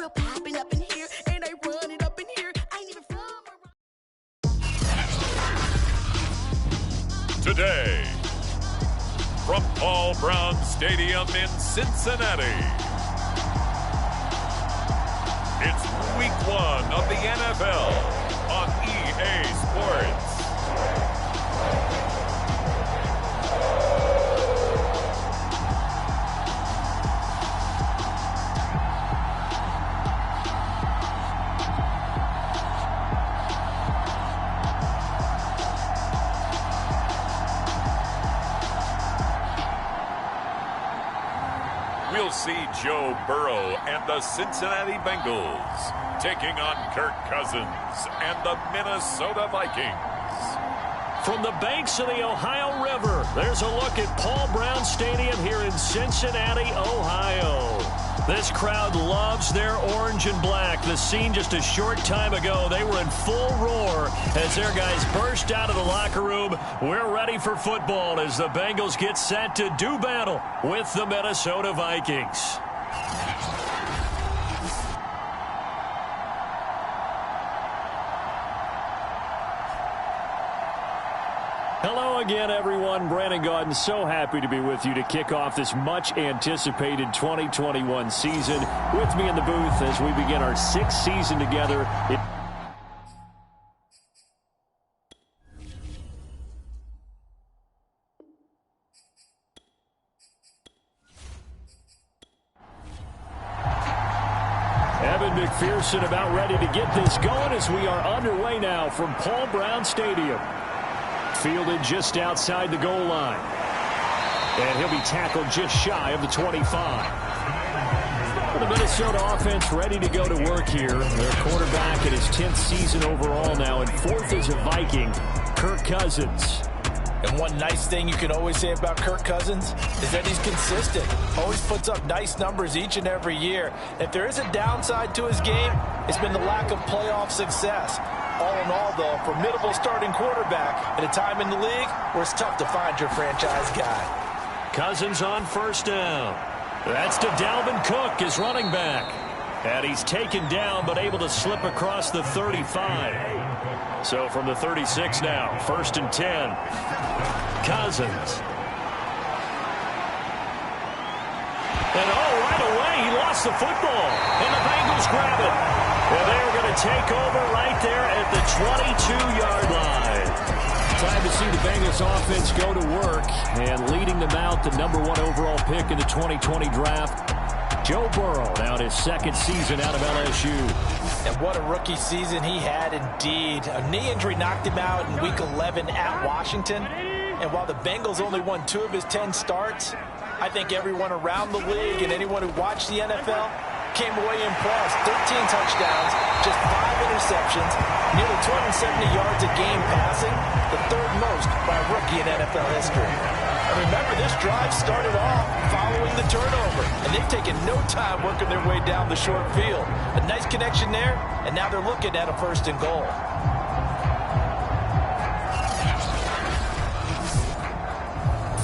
real poppin' up in here, and I run it up in here. I ain't even from Today, from Paul Brown Stadium in Cincinnati, it's Week 1 of the NFL on EA Sports. We'll see Joe Burrow and the Cincinnati Bengals taking on Kirk Cousins and the Minnesota Vikings. From the banks of the Ohio River, there's a look at Paul Brown Stadium here in Cincinnati, Ohio. This crowd loves their orange and black. The scene just a short time ago, they were in full roar as their guys burst out of the locker room. We're ready for football as the Bengals get set to do battle with the Minnesota Vikings. Hello again, everyone. Brandon Gaudin, so happy to be with you to kick off this much-anticipated 2021 season. With me in the booth as we begin our sixth season together. Evan McPherson about ready to get this going as we are underway now from Paul Brown Stadium. Fielded just outside the goal line. And he'll be tackled just shy of the 25. The Minnesota offense ready to go to work here. Their quarterback in his 10th season overall now, and fourth as a Viking, Kirk Cousins. And one nice thing you can always say about Kirk Cousins is that he's consistent. Always puts up nice numbers each and every year. If there is a downside to his game, it's been the lack of playoff success. All in all, though, formidable starting quarterback at a time in the league where it's tough to find your franchise guy. Cousins on first down. That's to Dalvin Cook, his running back. And he's taken down but able to slip across the 35. So from the 36 now, 1st and 10. Cousins. And right away, he lost the football. And the Bengals grab it. And they're going to take over right there at the 22-yard line. Time to see the Bengals offense go to work. And leading them out, the #1 overall pick in the 2020 draft, Joe Burrow, now in his second season out of LSU. And what a rookie season he had indeed. A knee injury knocked him out in Week 11 at Washington. And while the Bengals only won 2 of his 10 starts, I think everyone around the league and anyone who watched the NFL came away impressed. 13 touchdowns, just 5 interceptions, nearly 270 yards a game passing, the 3rd most by a rookie in NFL history. And remember, this drive started off following the turnover, and they've taken no time working their way down the short field. A nice connection there, and now they're looking at a 1st and goal.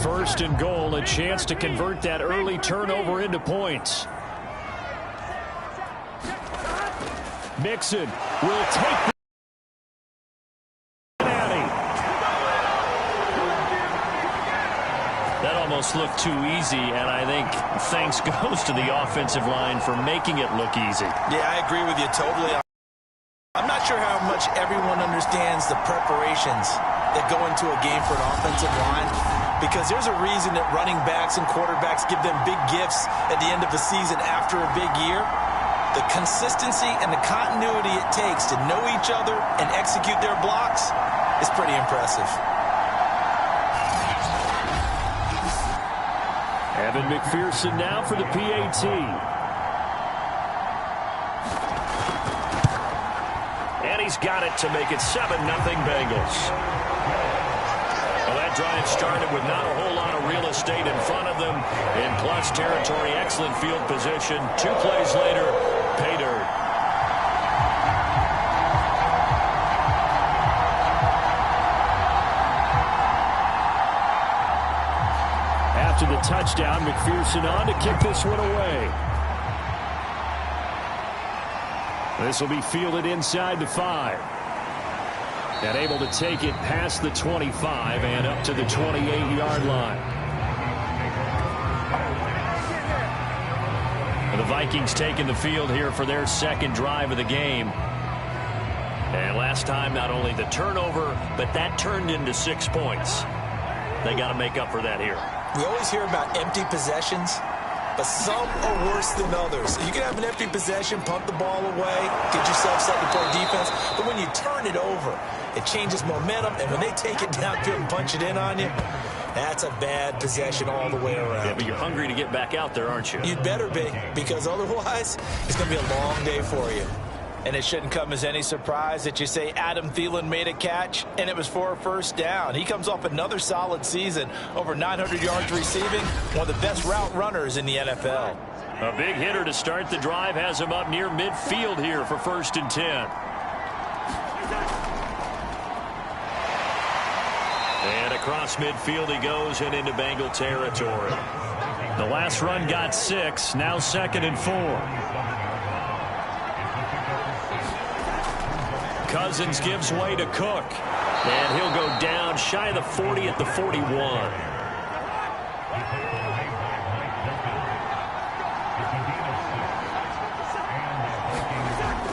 First and goal, a chance to convert that early turnover into points. Mixon will take that almost looked too easy, and I think thanks goes to the offensive line for making it look easy. Yeah, I agree with you totally. I'm not sure how much everyone understands the preparations that go into a game for an offensive line, because there's a reason that running backs and quarterbacks give them big gifts at the end of the season after a big year. The consistency and the continuity it takes to know each other and execute their blocks is pretty impressive. Evan McPherson now for the PAT. And he's got it to make it 7-0 Bengals. Well, that drive started with not a whole lot of real estate in front of them. In plus territory, excellent field position. 2 plays later, pay dirt. After the touchdown, McPherson on to kick this one away. This will be fielded inside the 5. And able to take it past the 25 and up to the 28-yard line. The Vikings taking the field here for their second drive of the game. And last time, not only the turnover, but that turned into 6 points. They got to make up for that here. We always hear about empty possessions, but some are worse than others. You can have an empty possession, punt the ball away, get yourself set to play defense, but when you turn it over, it changes momentum, and when they take it downfield and punch it in on you, that's a bad possession all the way around. Yeah, but you're hungry to get back out there, aren't you? You'd better be, because otherwise, it's going to be a long day for you. And it shouldn't come as any surprise that you say Adam Thielen made a catch, and it was for a first down. He comes off another solid season, over 900 yards receiving, one of the best route runners in the NFL. A big hitter to start the drive has him up near midfield here for 1st and 10. And across midfield he goes and into Bengal territory. The last run got 6, now 2nd and 4. Cousins gives way to Cook. And he'll go down shy of the 40 at the 41.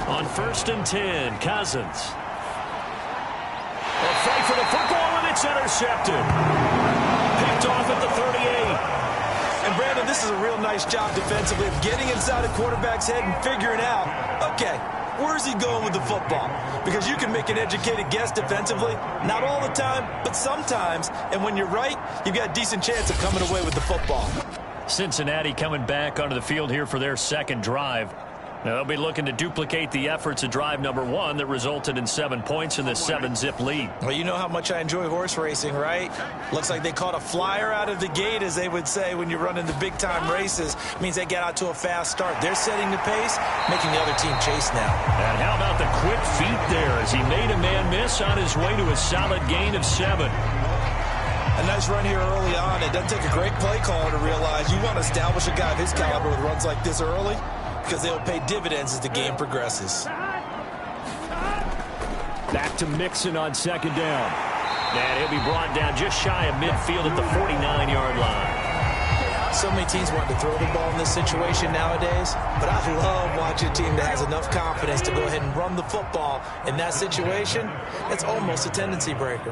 On 1st and 10, Cousins. A fight for the football, and it's intercepted. Picked off at the 38. And Brandon, this is a real nice job defensively of getting inside a quarterback's head and figuring out, okay, where's he going with the football? Because you can make an educated guess defensively. Not all the time, but sometimes. And when you're right, you've got a decent chance of coming away with the football. Cincinnati coming back onto the field here for their second drive. Now they'll be looking to duplicate the efforts of drive number 1 that resulted in 7 points in the 7-zip lead. Well, you know how much I enjoy horse racing, right? Looks like they caught a flyer out of the gate, as they would say when you're running the big-time races. It means they get out to a fast start. They're setting the pace, making the other team chase now. And how about the quick feet there as he made a man miss on his way to a solid gain of 7. A nice run here early on. It doesn't take a great play caller to realize you want to establish a guy of his caliber with runs like this early, because they'll pay dividends as the game progresses. Back to Mixon on 2nd down. And he'll be brought down just shy of midfield at the 49-yard line. So many teams want to throw the ball in this situation nowadays, but I love watching a team that has enough confidence to go ahead and run the football. In that situation, it's almost a tendency breaker.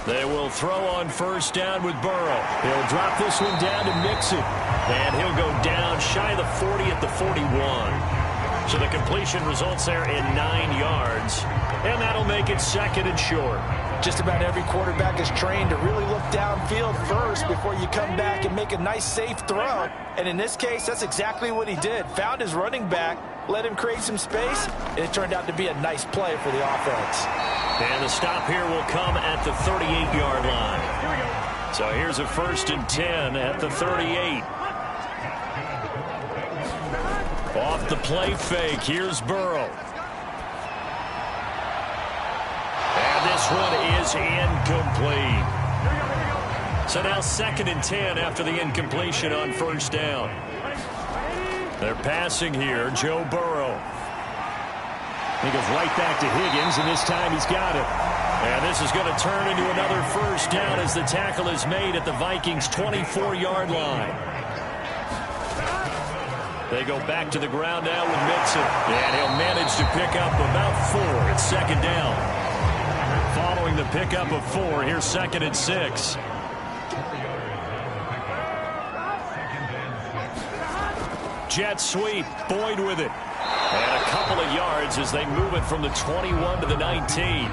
They will throw on 1st down with Burrow. He'll drop this one down to Mixon. And he'll go down shy of the 40 at the 41. So the completion results there in 9 yards. And that'll make it 2nd and short. Just about every quarterback is trained to really look downfield first before you come back and make a nice, safe throw. And in this case, that's exactly what he did. Found his running back, let him create some space, and it turned out to be a nice play for the offense. And the stop here will come at the 38-yard line. So here's a 1st and 10 at the 38. Off the play fake, here's Burrow. And this one is incomplete. So now 2nd and 10 after the incompletion on 1st down. They're passing here, Joe Burrow. He goes right back to Higgins, and this time he's got it. And this is going to turn into another 1st down as the tackle is made at the Vikings' 24-yard line. They go back to the ground now with Mixon. And he'll manage to pick up about 4 at 2nd down. Following the pickup of 4, here's 2nd and 6. Jet sweep, Boyd with it. And a couple of yards as they move it from the 21 to the 19.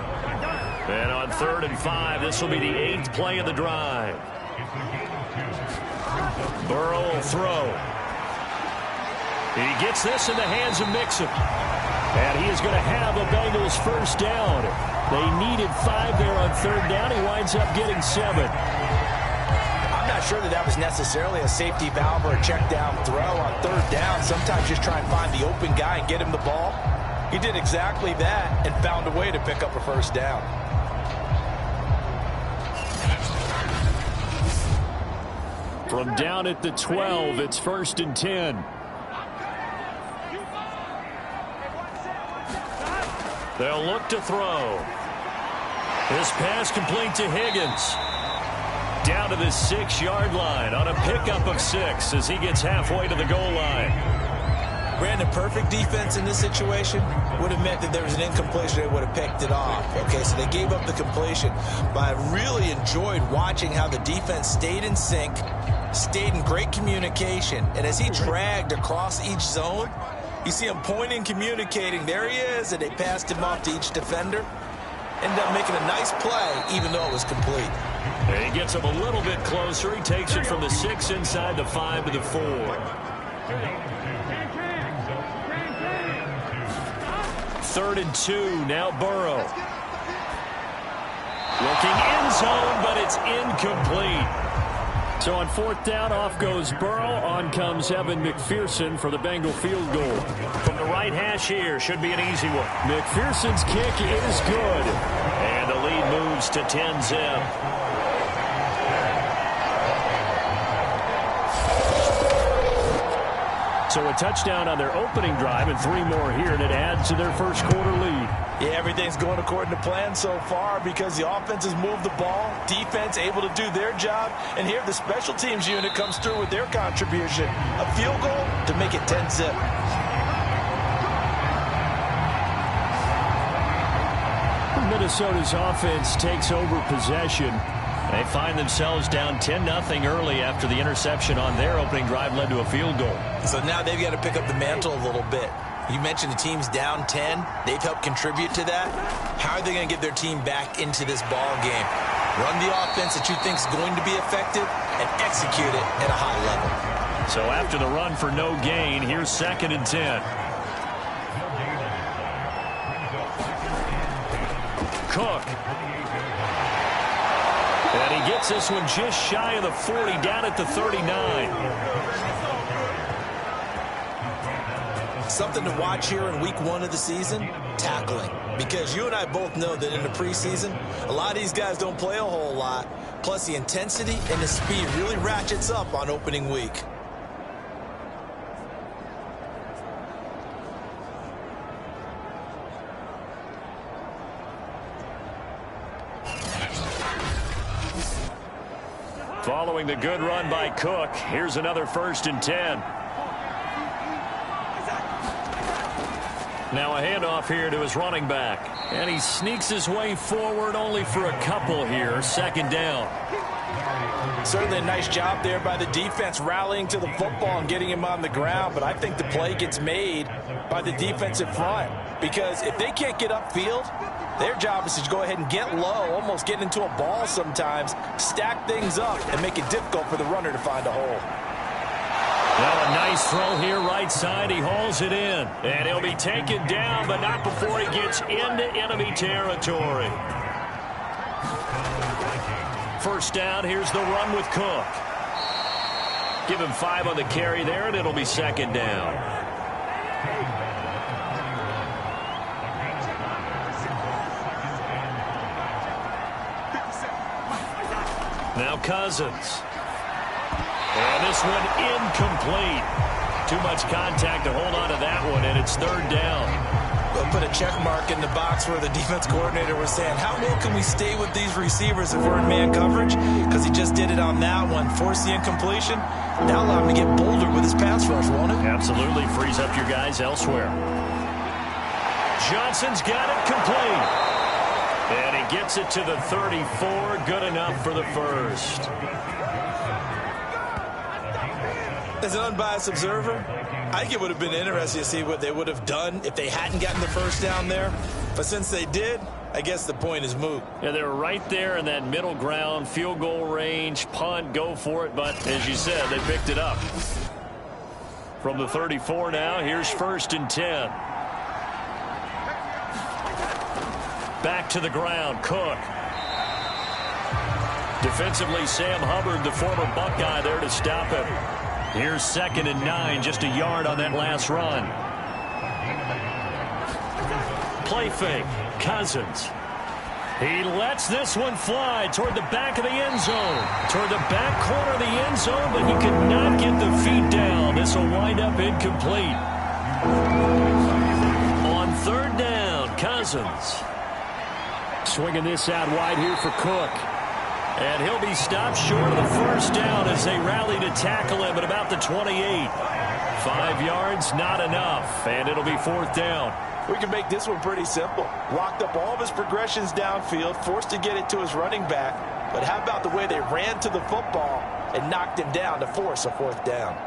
And on 3rd and 5, this will be the 8th play of the drive. Burrow will throw. He gets this in the hands of Mixon. And he is going to have a Bengals 1st down. They needed 5 there on 3rd down. He winds up getting 7. I'm not sure that was necessarily a safety valve or a check down throw on 3rd down. Sometimes just try and find the open guy and get him the ball. He did exactly that and found a way to pick up a 1st down. From down at the 12, it's 1st and 10. They'll look to throw. This pass complete to Higgins. Down to the 6-yard line on a pickup of 6 as he gets halfway to the goal line. Brandon, perfect defense in this situation would have meant that there was an incompletion. They would have picked it off. Okay, so they gave up the completion. But I really enjoyed watching how the defense stayed in sync, stayed in great communication. And as he dragged across each zone, you see him pointing, communicating. There he is, and they passed him off to each defender. Ended up making a nice play, even though it was complete. And he gets him a little bit closer. He takes it from the 6 inside the 5 to the 4. Third and 2, now Burrow. Looking end zone, but it's incomplete. So on 4th down, off goes Burrow. On comes Evan McPherson for the Bengal field goal. From the right hash here, should be an easy one. McPherson's kick is good. And the lead moves to 10-zip. So a touchdown on their opening drive and 3 more here, and it adds to their first quarter lead. Yeah, everything's going according to plan so far because the offense has moved the ball, defense able to do their job, and here the special teams unit comes through with their contribution. A field goal to make it 10-zip. Minnesota's offense takes over possession. They find themselves down 10-0 early after the interception on their opening drive led to a field goal. So now they've got to pick up the mantle a little bit. You mentioned the team's down 10. They've helped contribute to that. How are they going to get their team back into this ball game? Run the offense that you think is going to be effective and execute it at a high level. So after the run for no gain, here's 2nd and 10. Cook. And he gets this one just shy of the 40, down at the 39. Something to watch here in week 1 of the season, tackling. Because you and I both know that in the preseason, a lot of these guys don't play a whole lot. Plus the intensity and the speed really ratchets up on opening week. Following the good run by Cook, here's another 1st and 10. Now a handoff here to his running back. And he sneaks his way forward only for a couple here. 2nd down. Certainly a nice job there by the defense rallying to the football and getting him on the ground. But I think the play gets made by the defensive front. Because if they can't get upfield, their job is to go ahead and get low, almost get into a ball sometimes, stack things up, and make it difficult for the runner to find a hole. Well, a nice throw here right side. He hauls it in. And he'll be taken down, but not before he gets into enemy territory. 1st down, here's the run with Cook. Give him 5 on the carry there, and it'll be 2nd down. Now Cousins. And this one incomplete. Too much contact to hold on to that one, and it's 3rd down. We'll put a check mark in the box where the defense coordinator was saying, how well can we stay with these receivers if we're in man coverage? Because he just did it on that one. Force the incompletion. That'll allow him to get bolder with his pass rush, won't it? Absolutely. Frees up your guys elsewhere. Johnson's got it complete. And he gets it to the 34. Good enough for the 1st. As an unbiased observer, I think it would have been interesting to see what they would have done if they hadn't gotten the 1st down there. But since they did, I guess the point is moot. Yeah, they were right there in that middle ground, field goal range, punt, go for it. But as you said, they picked it up. From the 34 now, here's 1st and 10. Back to the ground, Cook. Defensively, Sam Hubbard, the former Buckeye, there to stop him. Here's 2nd and 9, just a yard on that last run. Play fake, Cousins. He lets this one fly toward the back of the end zone. Toward the back corner of the end zone, but he could not get the feet down. This will wind up incomplete. On 3rd down, Cousins. Cousins. Swinging this out wide here for Cook. And he'll be stopped short of the first down as they rally to tackle him at about the 28. 5 yards, not enough, and it'll be 4th down. We can make this one pretty simple. Locked up all of his progressions downfield, forced to get it to his running back. But how about the way they ran to the football and knocked him down to force a 4th down?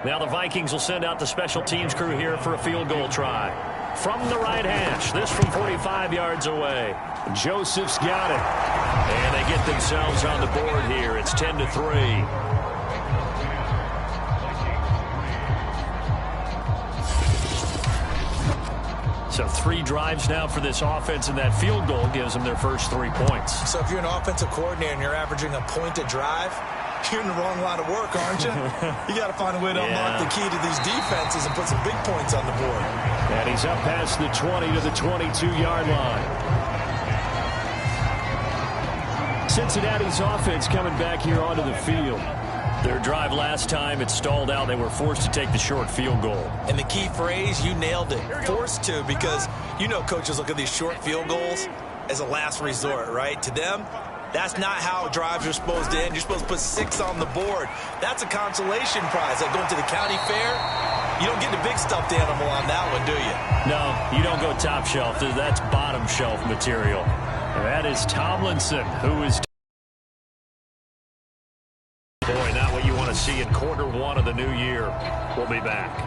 Now the Vikings will send out the special teams crew here for a field goal try. From the right hash, this from 45 yards away. Joseph's got it. And they get themselves on the board here. It's 10-3. So 3 drives now for this offense, and that field goal gives them their first 3 points. So if you're an offensive coordinator and you're averaging a point a drive, you're in the wrong line of work, aren't you? You got to find a way to unlock the key to these defenses and put some big points on the board. And he's up past the 20 to the 22-yard line. Cincinnati's offense coming back here onto the field. Their drive last time, it stalled out. They were forced to take the short field goal. And the key phrase, you nailed it. Forced to, because you know coaches look at these short field goals as a last resort, right? To them, that's not how drives are supposed to end. You're supposed to put 6 on the board. That's a consolation prize. Like going to the county fair, you don't get the big stuffed animal on that one, do you? No, you don't go top shelf. That's bottom shelf material. That is Tomlinson, who is... Boy, not what you want to see in quarter 1 of the new year. We'll be back.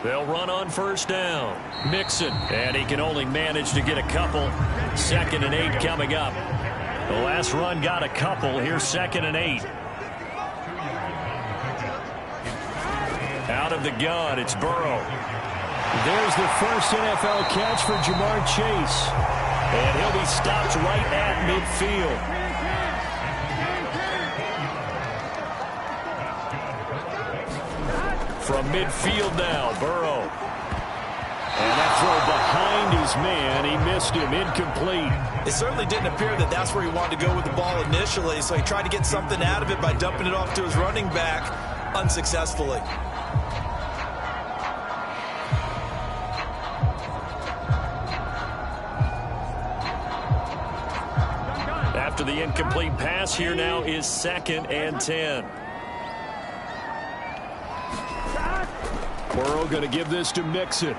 They'll run on first down. Mixon, and he can only manage to get a couple. 2nd and 8 coming up. The last run got a couple. Here's 2nd and 8. Out of the gun, it's Burrow. There's the first NFL catch for Jamar Chase. And he'll be stopped right at midfield. From midfield now, Burrow. And that throw behind his man. He missed him. Incomplete. It certainly didn't appear that that's where he wanted to go with the ball initially, so he tried to get something out of it by dumping it off to his running back unsuccessfully. After the incomplete pass, here now is 2nd and 10. Burrow going to give this to Mixon.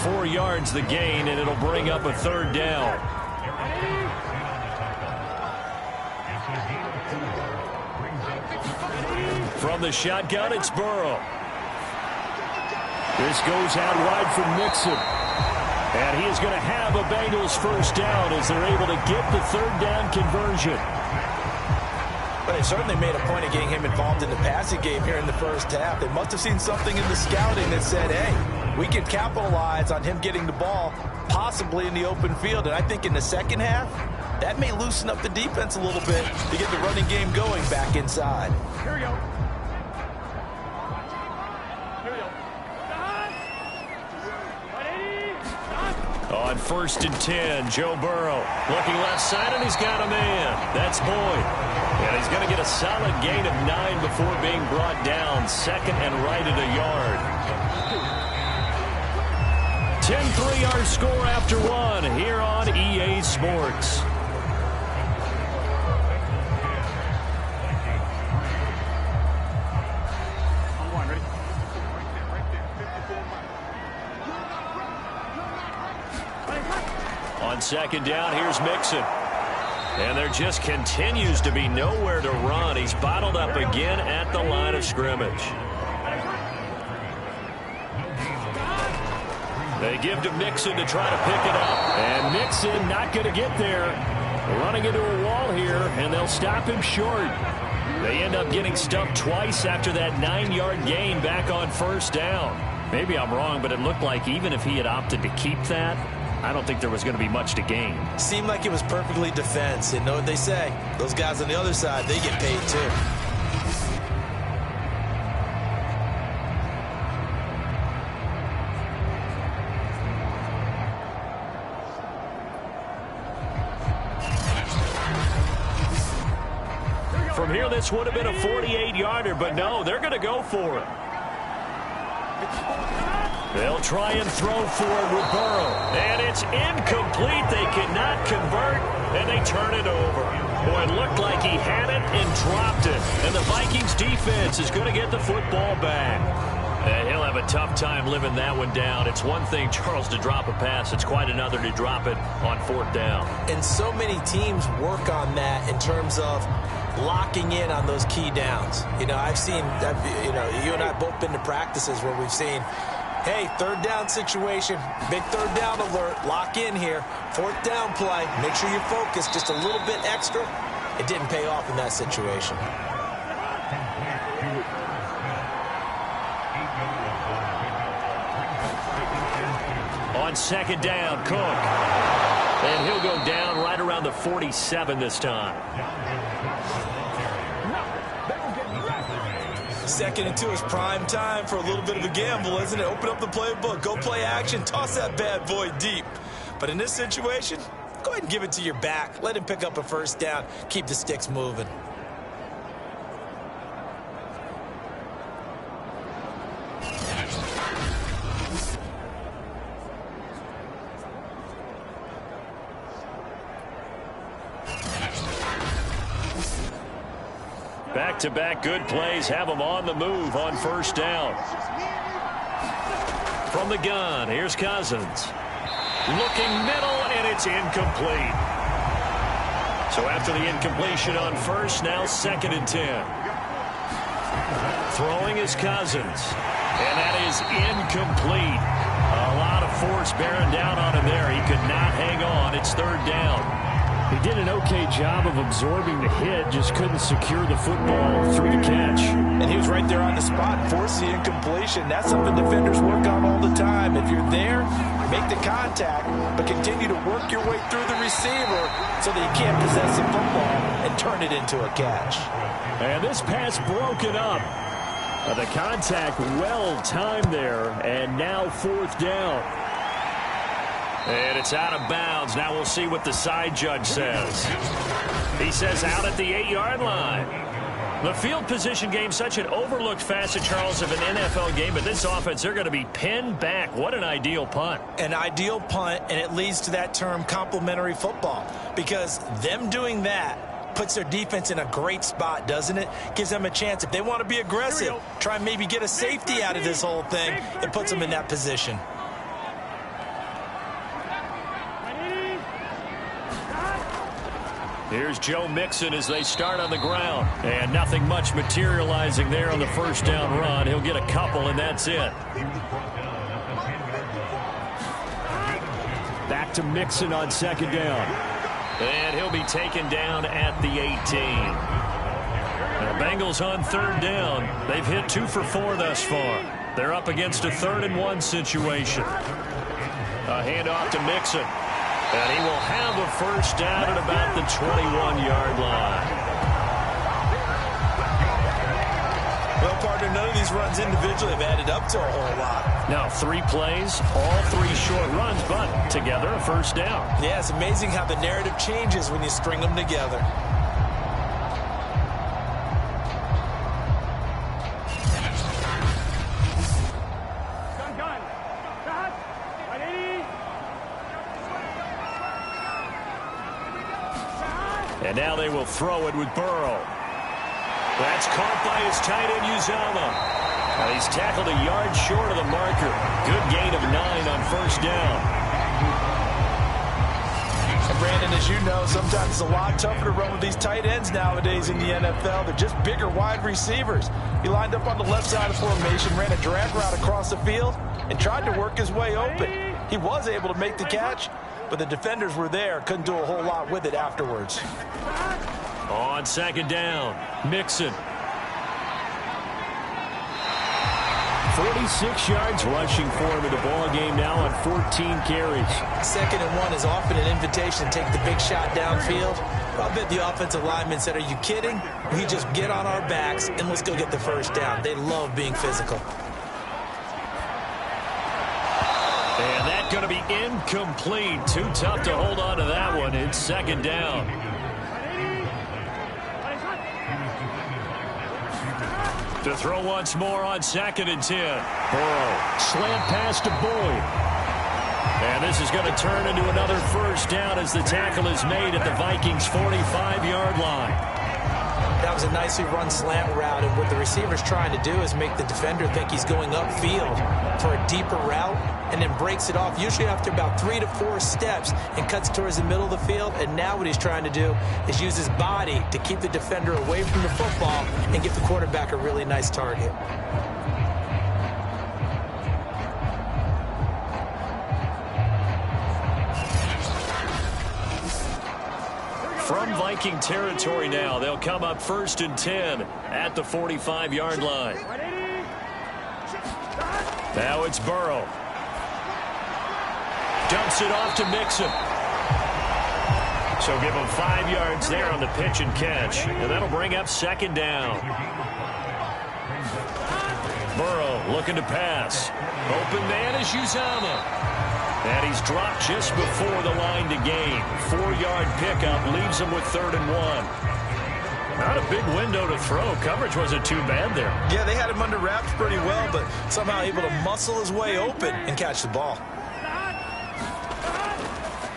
4 yards the gain, and it'll bring up a 3rd down. From the shotgun, it's Burrow. This goes out wide for Mixon. And he is going to have a Bengals first down as they're able to get the 3rd down conversion. But they certainly made a point of getting him involved in the passing game here in the first half. They must have seen something in the scouting that said, hey, we can capitalize on him getting the ball possibly in the open field. And I think in the second half, that may loosen up the defense a little bit to get the running game going back inside. Here we go. On 1st and 10, Joe Burrow looking left side, and he's got a man. That's Boyd. And he's going to get a solid gain of 9 before being brought down. 2nd and right at a yard. 10-3 our score after 1 here on EA Sports. On 2nd down, here's Mixon. And there just continues to be nowhere to run. He's bottled up again at the line of scrimmage. They give to Mixon to try to pick it up. And Mixon not going to get there. Running into a wall here, and they'll stop him short. They end up getting stuffed twice after that 9-yard gain back on first down. Maybe I'm wrong, but it looked like even if he had opted to keep that, I don't think there was going to be much to gain. Seemed like it was perfectly defense. And know what they say? Those guys on the other side, they get paid too. From here, this would have been a 48-yarder, but no, they're going to go for it. They'll try and throw for it with Burrow. And it's incomplete. They cannot convert, and they turn it over. Boy, it looked like he had it and dropped it. And the Vikings defense is going to get the football back. And he'll have a tough time living that one down. It's one thing, Charles, to drop a pass. It's quite another to drop it on 4th down. And so many teams work on that in terms of locking in on those key downs. You know, I've seen, you and I have both been to practices where we've seen, hey, 3rd down situation, big 3rd down alert, lock in here, 4th down play, make sure you focus just a little bit extra. It didn't pay off in that situation. On 2nd down, Cook. And he'll go down right around the 47 this time. 2nd and 2 is prime time for a little bit of a gamble, isn't it? Open up the playbook, go play action, toss that bad boy deep. But in this situation, go ahead and give it to your back. Let him pick up a 1st down, keep the sticks moving. Back-to-back good plays have them on the move on 1st down. From the gun, here's Cousins. Looking middle, and it's incomplete. So after the incompletion on 1st, now 2nd and 10. Throwing is Cousins. And that is incomplete. A lot of force bearing down on him there. He could not hang on. It's 3rd down. He did an okay job of absorbing the hit, just couldn't secure the football through the catch. And he was right there on the spot and forced the incompletion. That's something defenders work on all the time. If you're there, make the contact, but continue to work your way through the receiver so that you can't possess the football and turn it into a catch. And this pass broken up. The contact well timed there, and now 4th down. And it's out of bounds. Now we'll see what the side judge says. He says out at the 8-yard line. The field position game, such an overlooked facet, Charles, of an NFL game, but this offense, they're going to be pinned back. What an ideal punt. An ideal punt, and it leads to that term complementary football, because them doing that puts their defense in a great spot, doesn't it? Gives them a chance. If they want to be aggressive, try and maybe get a safety out of this whole thing, it puts them in that position. Here's Joe Mixon as they start on the ground. And nothing much materializing there on the 1st down run. He'll get a couple, and that's it. Back to Mixon on 2nd down. And he'll be taken down at the 18. The Bengals on 3rd down. They've hit 2 for 4 thus far. They're up against a 3rd and 1 situation. A handoff to Mixon. And he will have a 1st down at about the 21-yard line. Well, partner, none of these runs individually have added up to a whole lot. Now 3 plays, all 3 short runs, but together a 1st down. Yeah, it's amazing how the narrative changes when you string them together. And now they will throw it with Burrow. That's caught by his tight end, Uzama. He's tackled a yard short of the marker. Good gain of 9 on 1st down. And Brandon, as you know, sometimes it's a lot tougher to run with these tight ends nowadays in the NFL. They're just bigger wide receivers. He lined up on the left side of the formation, ran a drag route across the field, and tried to work his way open. He was able to make the catch, but the defenders were there, couldn't do a whole lot with it afterwards. On 2nd down, Mixon. 46 yards rushing for him in the ball game now on 14 carries. 2nd and 1 is often an invitation to take the big shot downfield. I bet the offensive linemen said, are you kidding? We just get on our backs and let's go get the 1st down. They love being physical. And that's going to be incomplete. Too tough to hold on to that one. It's 2nd down. To throw once more on 2nd and 10. Burrow, slant pass to Boyd. And this is going to turn into another first down as the tackle is made at the Vikings' 45-yard line. That was a nicely run slant route, and what the receiver's trying to do is make the defender think he's going upfield for a deeper route, and then breaks it off, usually after about 3 to 4 steps, and cuts towards the middle of the field. And now what he's trying to do is use his body to keep the defender away from the football and give the quarterback a really nice target. From Viking territory now, they'll come up 1st and 10 at the 45-yard line. Now it's Burrow. Dumps it off to Mixon. So give him 5 yards there on the pitch and catch, and that'll bring up 2nd down. Burrow looking to pass. Open man is Uzomah. And he's dropped just before the line to gain. 4-yard pickup leaves him with 3rd and 1. Not a big window to throw. Coverage wasn't too bad there. Yeah, they had him under wraps pretty well, but somehow able to muscle his way open and catch the ball.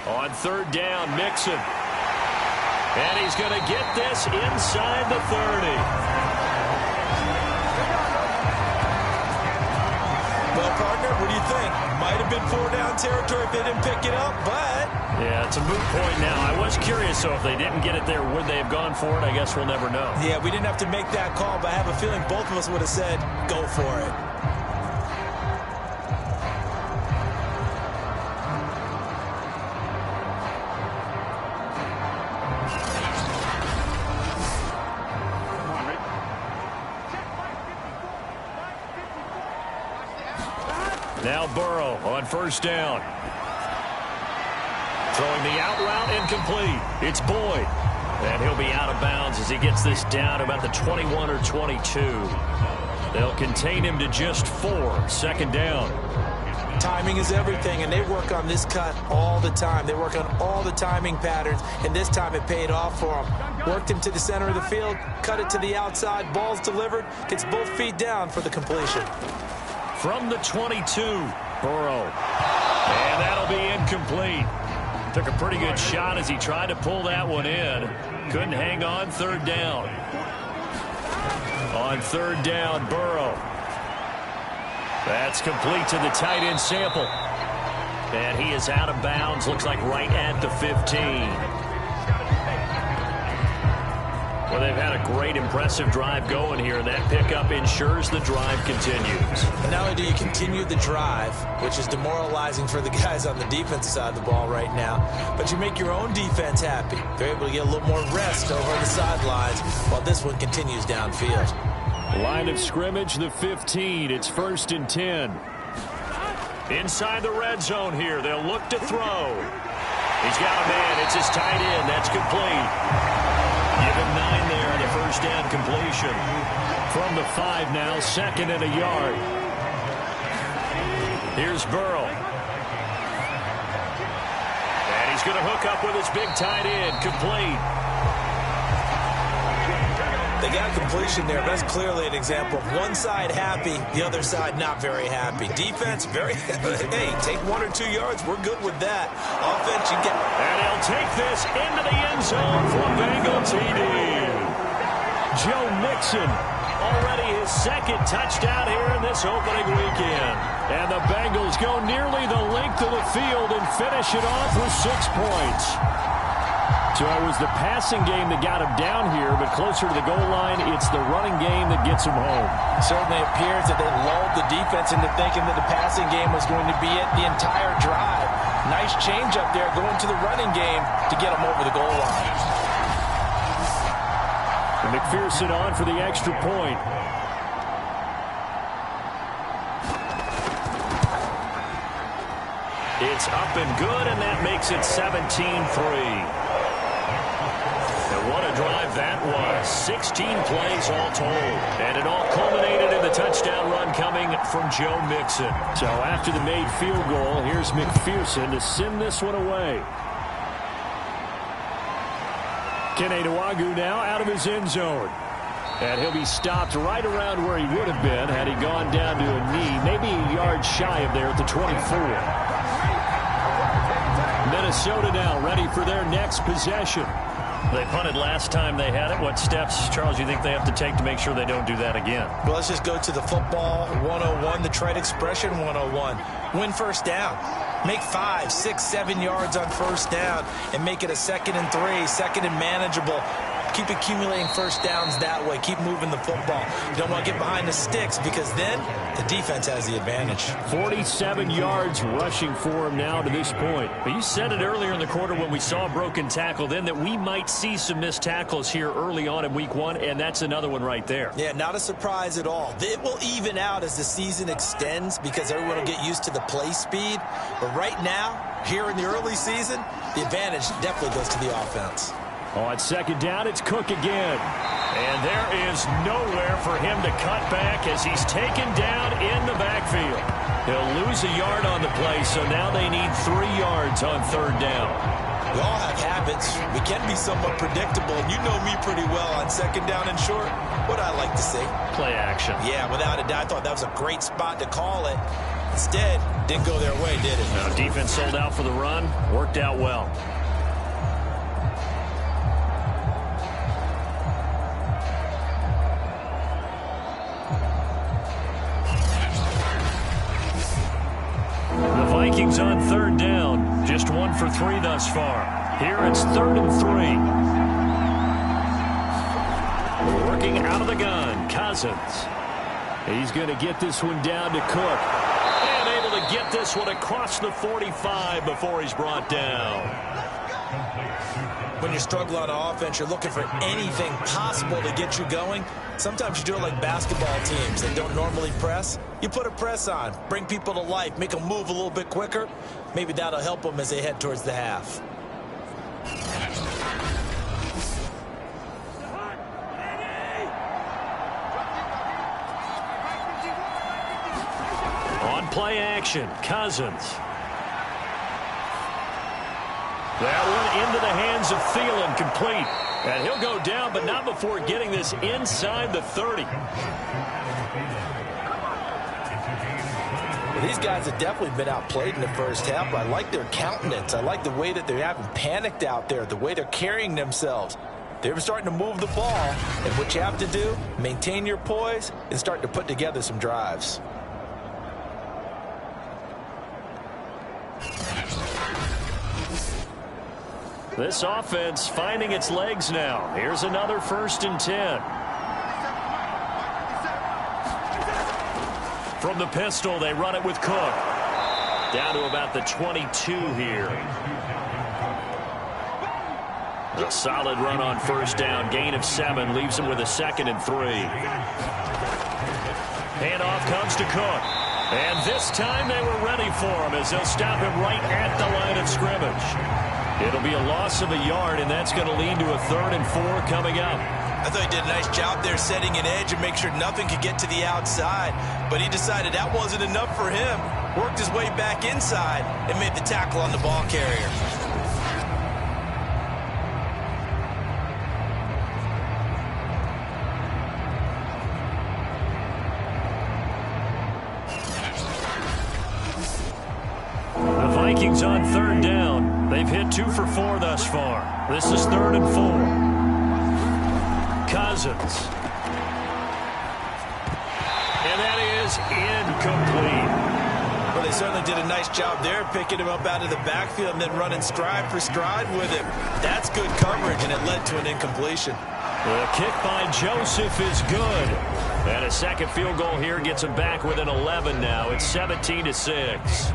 On 3rd down, Mixon. And he's going to get this inside the 30. Well, partner, what do you think? Might have been 4-down territory if they didn't pick it up, but... Yeah, it's a moot point now. I was curious, so if they didn't get it there, would they have gone for it? I guess we'll never know. Yeah, we didn't have to make that call, but I have a feeling both of us would have said, go for it. Now Burrow on 1st down. Throwing the out route incomplete. It's Boyd. And he'll be out of bounds as he gets this down about the 21 or 22. They'll contain him to just 4. 2nd down. Timing is everything, and they work on this cut all the time. They work on all the timing patterns, and this time it paid off for them. Worked him to the center of the field, cut it to the outside, ball's delivered, gets both feet down for the completion. From the 22, Burrow. And that'll be incomplete. Took a pretty good shot as he tried to pull that one in. Couldn't hang on. 3rd down. On 3rd down, Burrow. That's complete to the tight end Sample. And he is out of bounds. Looks like right at the 15. Well, they've had a great, impressive drive going here, and that pickup ensures the drive continues. And not only do you continue the drive, which is demoralizing for the guys on the defensive side of the ball right now, but you make your own defense happy. They're able to get a little more rest over the sidelines while this one continues downfield. Line of scrimmage, the 15. It's 1st and 10. Inside the red zone here. They'll look to throw. He's got a man. It's his tight end. That's complete. Give him 9 there on the 1st down completion. From the 5 now, 2nd and a yard. Here's Burrow. And he's going to hook up with his big tight end. Complete. They got completion there. That's clearly an example of one side happy, the other side not very happy. Defense, very, hey, take 1 or 2 yards. We're good with that. Offense, you get. And he'll take this into the end zone for a Bengal TD. Joe Mixon, already his 2nd touchdown here in this opening weekend. And the Bengals go nearly the length of the field and finish it off with 6 points. So it was the passing game that got him down here, but closer to the goal line, it's the running game that gets him home. Certainly appears that they lulled the defense into thinking that the passing game was going to be it the entire drive. Nice change up there going to the running game to get him over the goal line. And McPherson on for the extra point. It's up and good, and that makes it 17-3. What a drive that was. 16 plays all told. And it all culminated in the touchdown run coming from Joe Mixon. So after the made field goal, here's McPherson to send this one away. Kene Nwangwu now out of his end zone. And he'll be stopped right around where he would have been had he gone down to a knee, maybe a yard shy of there at the 24. Minnesota now ready for their next possession. They punted last time they had it. What steps, Charles, you think they have to take to make sure they don't do that again? Well, let's just go to the football 101, the trade expression 101. Win first down. Make 5, 6, 7 yards on first down and make it a 2nd and 3, 2nd and manageable. Keep accumulating first downs that way. Keep moving the football. You don't want to get behind the sticks because then the defense has the advantage. 47 yards rushing for him now to this point. But you said it earlier in the quarter when we saw a broken tackle then that we might see some missed tackles here early on in week 1, and that's another one right there. Yeah, not a surprise at all. It will even out as the season extends because everyone will get used to the play speed. But right now, here in the early season, the advantage definitely goes to the offense. On second down, it's Cook again. And there is nowhere for him to cut back as he's taken down in the backfield. He'll lose a yard on the play, so now they need 3 yards on third down. We all have habits. We can be somewhat predictable, and you know me pretty well on second down and short. What I like to see. Play action. Yeah, without a doubt. I thought that was a great spot to call it. Instead, didn't go their way, did it? Now, defense sold out for the run. Worked out well. Vikings on third down. Just 1 for 3 thus far. Here it's 3rd and 3. Working out of the gun, Cousins. He's going to get this one down to Cook. And able to get this one across the 45 before he's brought down. When you struggle on offense, you're looking for anything possible to get you going. Sometimes you do it like basketball teams that don't normally press. You put a press on, bring people to life, make them move a little bit quicker. Maybe that'll help them as they head towards the half. On play action, Cousins. That one into the hands of Thielen, complete. And he'll go down, but not before getting this inside the 30. Well, these guys have definitely been outplayed in the first half, but I like their countenance. I like the way that they haven't panicked out there, the way they're carrying themselves. They're starting to move the ball, and what you have to do, maintain your poise and start to put together some drives. This offense finding its legs now. Here's another 1st and 10. From the pistol, they run it with Cook. Down to about the 22 here. A solid run on first down. Gain of 7 leaves him with a 2nd and 3. Handoff comes to Cook. And this time they were ready for him as they'll stop him right at the line of scrimmage. It'll be a loss of a yard, and that's going to lead to a 3rd and 4 coming up. I thought he did a nice job there setting an edge and make sure nothing could get to the outside. But he decided that wasn't enough for him. Worked his way back inside and made the tackle on the ball carrier. The Vikings on third down. They've hit 2 for 4 thus far. This is 3rd and 4. Cousins. And that is incomplete. Well, they certainly did a nice job there, picking him up out of the backfield and then running stride for stride with him. That's good coverage, and it led to an incompletion. The kick by Joseph is good. And a second field goal here gets him back within 11 now. It's 17-6.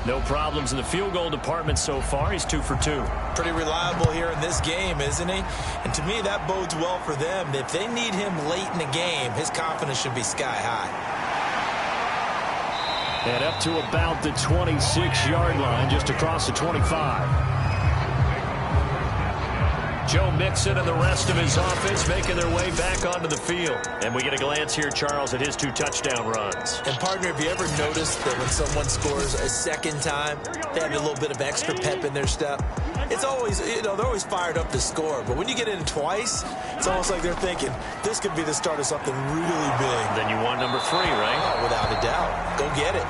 No problems in the field goal department so far. He's 2 for 2. Pretty reliable here in this game, isn't he? And to me, that bodes well for them. If they need him late in the game, his confidence should be sky high. And up to about the 26-yard line, just across the 25. Joe Mixon and the rest of his offense making their way back onto the field. And we get a glance here, Charles, at his 2 touchdown runs. And, partner, have you ever noticed that when someone scores a second time, they have a little bit of extra pep in their step? It's always, they're always fired up to score. But when you get in twice, it's almost like they're thinking, this could be the start of something really big. Then you won number 3, right? Oh, without a doubt. Go get it.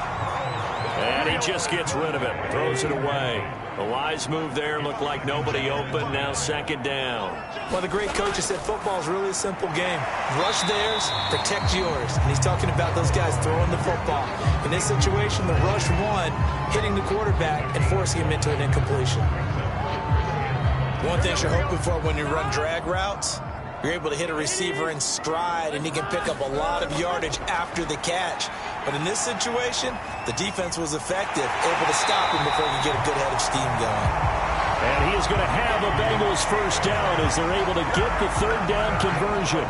And he just gets rid of it, throws it away. A wise move there, looked like nobody open, now second down. Well, the great coach said football is really a simple game. Rush theirs, protect yours. And he's talking about those guys throwing the football. In this situation, the rush won, hitting the quarterback and forcing him into an incompletion. One thing you're hoping for when you run drag routes, you're able to hit a receiver in stride, and he can pick up a lot of yardage after the catch. But in this situation, the defense was effective, able to stop him before he could get a good head of steam going. And he is going to have a Bengals first down as they're able to get the third down conversion.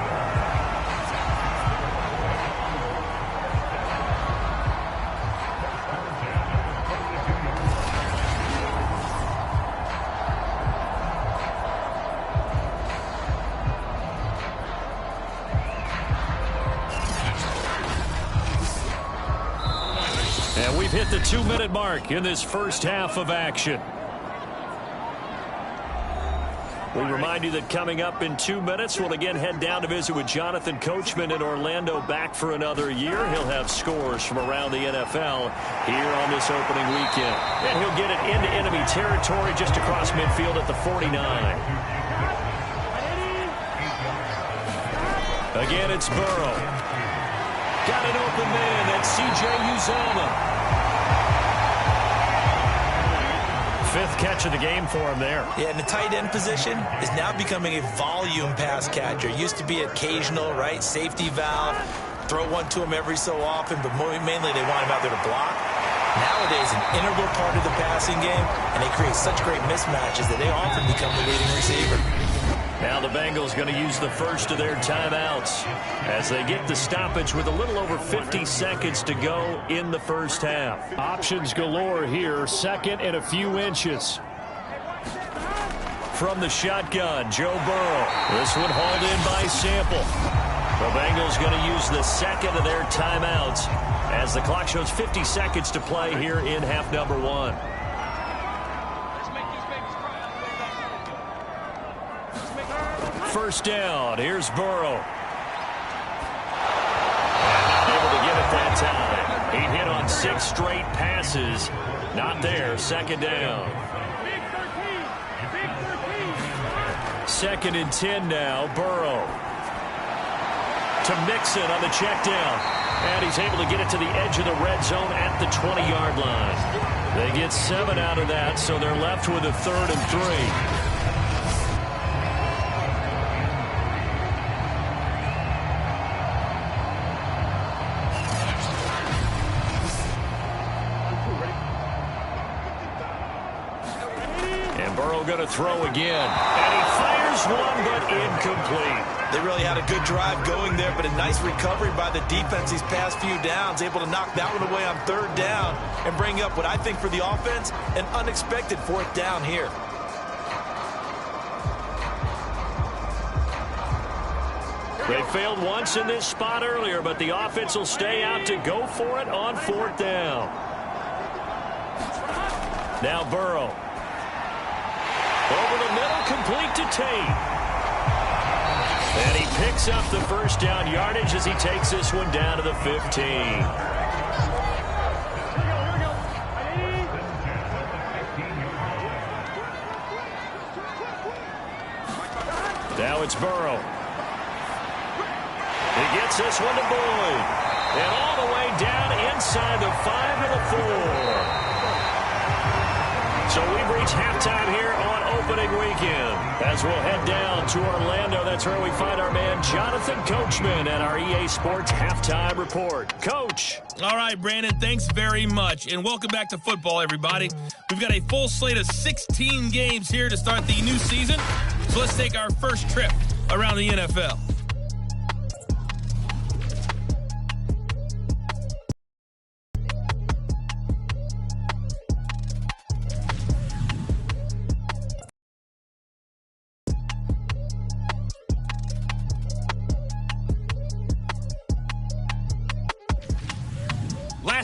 And we've hit the 2-minute mark in this first half of action. We remind you that coming up in 2 minutes, we'll again head down to visit with Jonathan Coachman in Orlando, back for another year. He'll have scores from around the NFL here on this opening weekend. And he'll get it into enemy territory just across midfield at the 49. Again, it's Burrow. Got an open man. That's C.J. Uzomah. 5th catch of the game for him there. Yeah, and the tight end position is now becoming a volume pass catcher. Used to be occasional, right? Safety valve. Throw one to him every so often, but mainly they want him out there to block. Nowadays, an integral part of the passing game, and they create such great mismatches that they often become the leading receiver. Now the Bengals going to use the first of their timeouts as they get the stoppage with a little over 50 seconds to go in the first half. Options galore here, second and a few inches. From the shotgun, Joe Burrow. This one hauled in by Sample. The Bengals going to use the second of their timeouts as the clock shows 50 seconds to play here in half number 1. First down. Here's Burrow. Not able to get it that time. He hit on 6 straight passes. Not there. Second down. Second and 10 now. Burrow. To Mixon on the check down. And he's able to get it to the edge of the red zone at the 20-yard line. They get 7 out of that, so they're left with a 3rd and 3. Going to throw again, and he fires one, but incomplete. They really had a good drive going there, but a nice recovery by the defense these past few downs, able to knock that one away on 3rd down and bring up what I think for the offense, an unexpected 4th down here. They failed once in this spot earlier, but the offense will stay out to go for it on 4th down. Now Burrow. Over the middle, complete to Tate. And he picks up the first down yardage as he takes this one down to the 15. Now it's Burrow. He gets this one to Boyd. And all the way down inside the 5 to the 4. So we've reached halftime here on opening weekend. As we'll head down to Orlando, that's where we find our man Jonathan Coachman at our EA Sports Halftime Report. Coach. All right, Brandon, thanks very much. And welcome back to football, everybody. We've got a full slate of 16 games here to start the new season. So let's take our first trip around the NFL.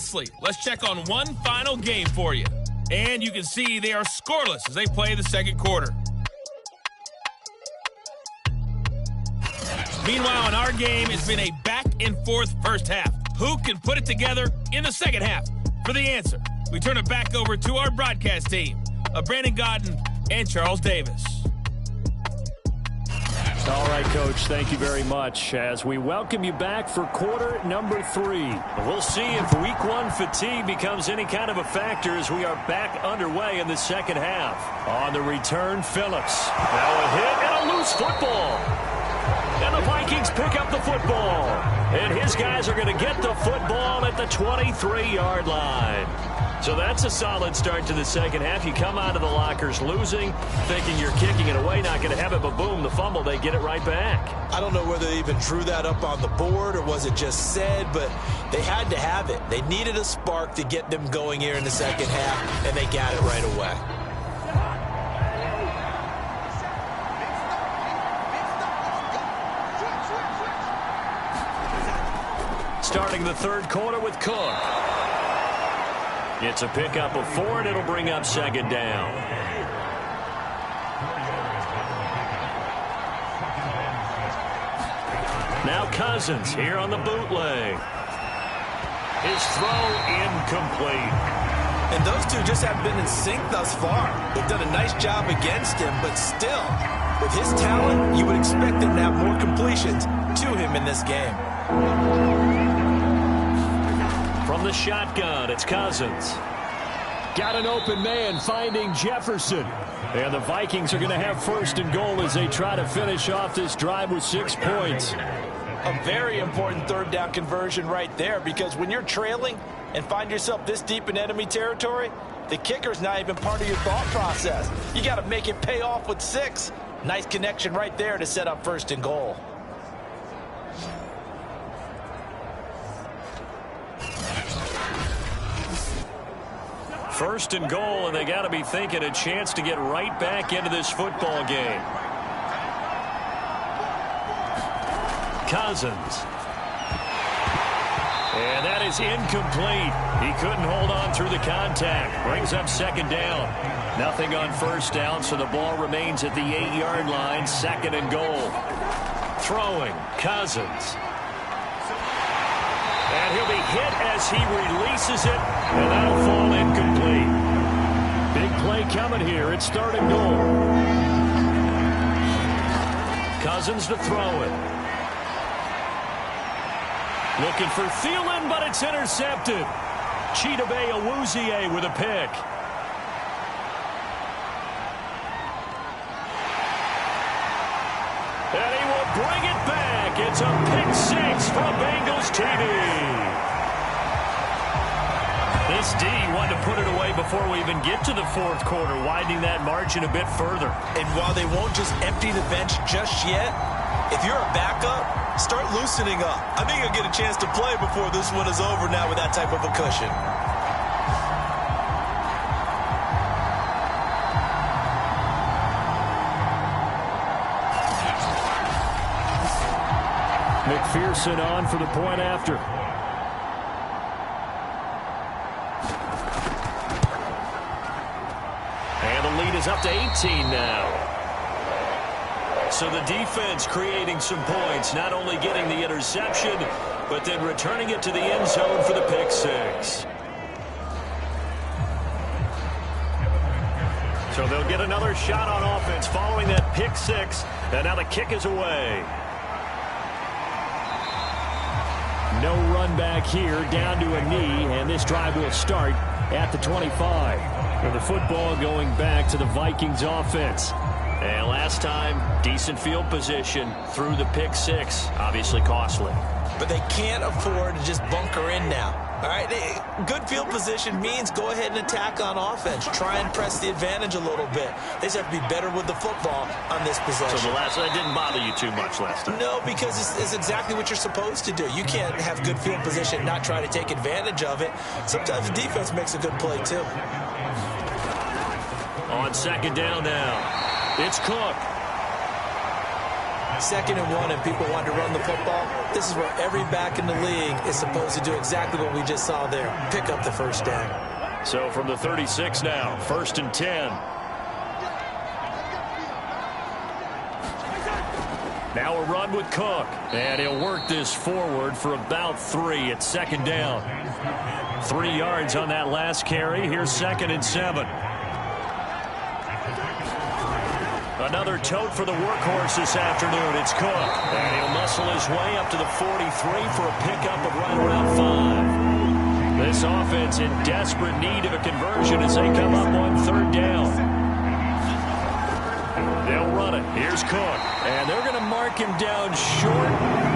lastly, let's check on one final game for you. And you can see they are scoreless as they play the second quarter. Meanwhile, in our game, it's been a back-and-forth first half. Who can put it together in the second half? For the answer, we turn it back over to our broadcast team of Brandon Godden and Charles Davis. All right, Coach, thank you very much as we welcome you back for quarter number 3. We'll see if week 1 fatigue becomes any kind of a factor as we are back underway in the second half. On the return, Phillips. Now a hit and a loose football. And the Vikings pick up the football. And his guys are going to get the football at the 23-yard line. So that's a solid start to the second half. You come out of the lockers losing, thinking you're kicking it away, not going to have it, but boom, the fumble, they get it right back. I don't know whether they even drew that up on the board or was it just said, but they had to have it. They needed a spark to get them going here in the second half, and they got it right away. Starting the third quarter with Cook. It's a pickup of 4, and it'll bring up second down. Now Cousins here on the bootleg. His throw incomplete. And those two just haven't been in sync thus far. They've done a nice job against him, but still, with his talent, you would expect him to have more completions to him in this game. From the shotgun, it's Cousins. Got an open man finding Jefferson. And the Vikings are going to have first and goal as they try to finish off this drive with 6 points. A very important third down conversion right there, because when you're trailing and find yourself this deep in enemy territory, the kicker's not even part of your thought process. You got to make it pay off with 6. Nice connection right there to set up first and goal. First and goal, and they got to be thinking a chance to get right back into this football game. Cousins. And that is incomplete. He couldn't hold on through the contact. Brings up second down. Nothing on first down, so the ball remains at the 8-yard line. Second and goal. Throwing, Cousins. And he'll be hit as he releases it, and that'll fall incomplete. Big play coming here. It's third and goal. Cousins to throw it. Looking for Thielen, but it's intercepted. Chidobe Awuzie with a pick. And he will bring it back. It's a pick 6 from Bengals TV. This D wanted to put it away before we even get to the fourth quarter, widening that margin a bit further. And while they won't just empty the bench just yet, if you're a backup, start loosening up. I think you'll get a chance to play before this one is over now with that type of a cushion. McPherson on for the point after. And the lead is up to 18 now. So the defense creating some points, not only getting the interception, but then returning it to the end zone for the pick 6. So they'll get another shot on offense following that pick 6, and now the kick is away. No run back here, down to a knee, and this drive will start at the 25. And the football going back to the Vikings offense. And last time, decent field position through the pick 6, obviously costly. But they can't afford to just bunker in now. All right, good field position means go ahead and attack on offense. Try and press the advantage a little bit. They just have to be better with the football on this possession. So that didn't bother you too much last time? No, because it's exactly what you're supposed to do. You can't have good field position and not try to take advantage of it. Sometimes the defense makes a good play, too. On second down now, it's Cook. 2nd and 1 and people want to run the football, this is where every back in the league is supposed to do exactly what we just saw there. Pick up the first down. So from the 36 now, 1st and 10. Now a run with Cook, and he'll work this forward for about 3 at 2nd down. 3 yards on that last carry. Here's 2nd and 7. Another tote for the workhorse this afternoon. It's Cook, and he'll muscle his way up to the 43 for a pickup of right around 5. This offense in desperate need of a conversion as they come up on 3rd down. They'll run it. Here's Cook. And they're going to mark him down short,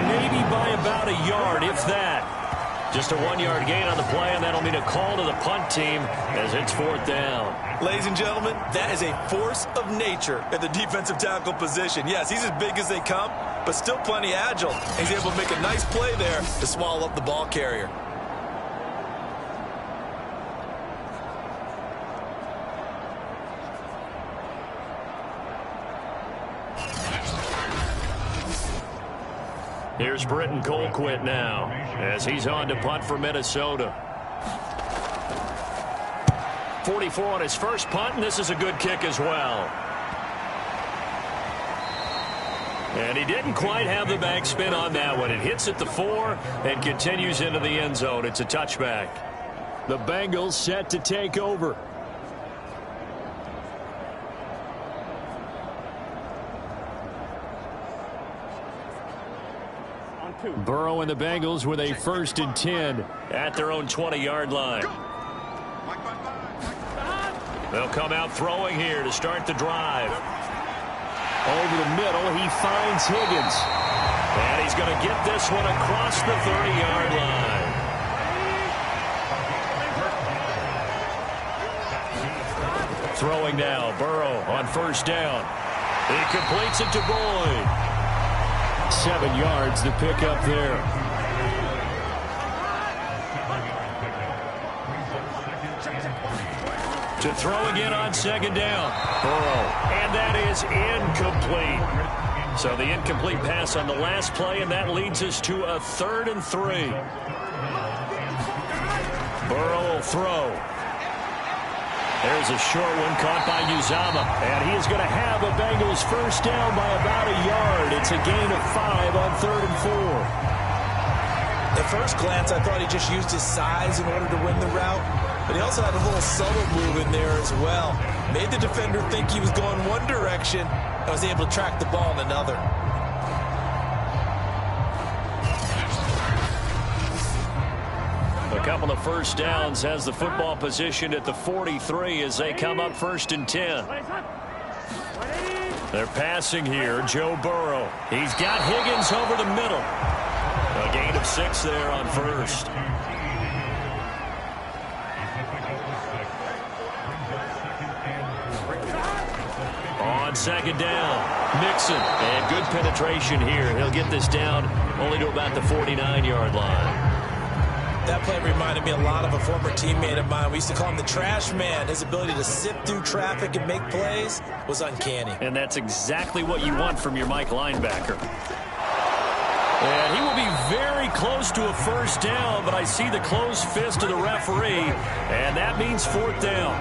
maybe by about a yard, if that. Just a 1-yard gain on the play, and that'll mean a call to the punt team as it's 4th down. Ladies and gentlemen, that is a force of nature at the defensive tackle position. Yes, he's as big as they come, but still plenty agile. He's able to make a nice play there to swallow up the ball carrier. Here's Britton Colquitt now as he's on to punt for Minnesota. 44 on his first punt, and this is a good kick as well. And he didn't quite have the backspin on that one. It hits at the 4 and continues into the end zone. It's a touchback. The Bengals set to take over. Burrow and the Bengals with a 1st and 10 at their own 20-yard line. They'll come out throwing here to start the drive. Over the middle, he finds Higgins. And he's going to get this one across the 30-yard line. Throwing now, Burrow on 1st down. He completes it to Boyd. 7 yards to pick up there. To throw again on 2nd down. Burrow. And that is incomplete. So the incomplete pass on the last play, and that leads us to a 3rd and 3. Burrow will throw. There's a short one caught by Uzama, and he is going to have a Bengals 1st down by about a yard. It's a gain of 5 on 3rd and 4. At first glance, I thought he just used his size in order to win the route, but he also had a little subtle move in there as well. Made the defender think he was going one direction and was able to track the ball in another. A couple of 1st downs has the football position at the 43 as they come up 1st and 10. They're passing here. Joe Burrow. He's got Higgins over the middle. A gain of 6 there on 1st. On 2nd down, Mixon. And good penetration here. He'll get this down only to about the 49-yard line. That play reminded me a lot of a former teammate of mine. We used to call him the trash man. His ability to sift through traffic and make plays was uncanny. And that's exactly what you want from your Mike linebacker. And he will be very close to a 1st down, but I see the closed fist of the referee, and that means 4th down.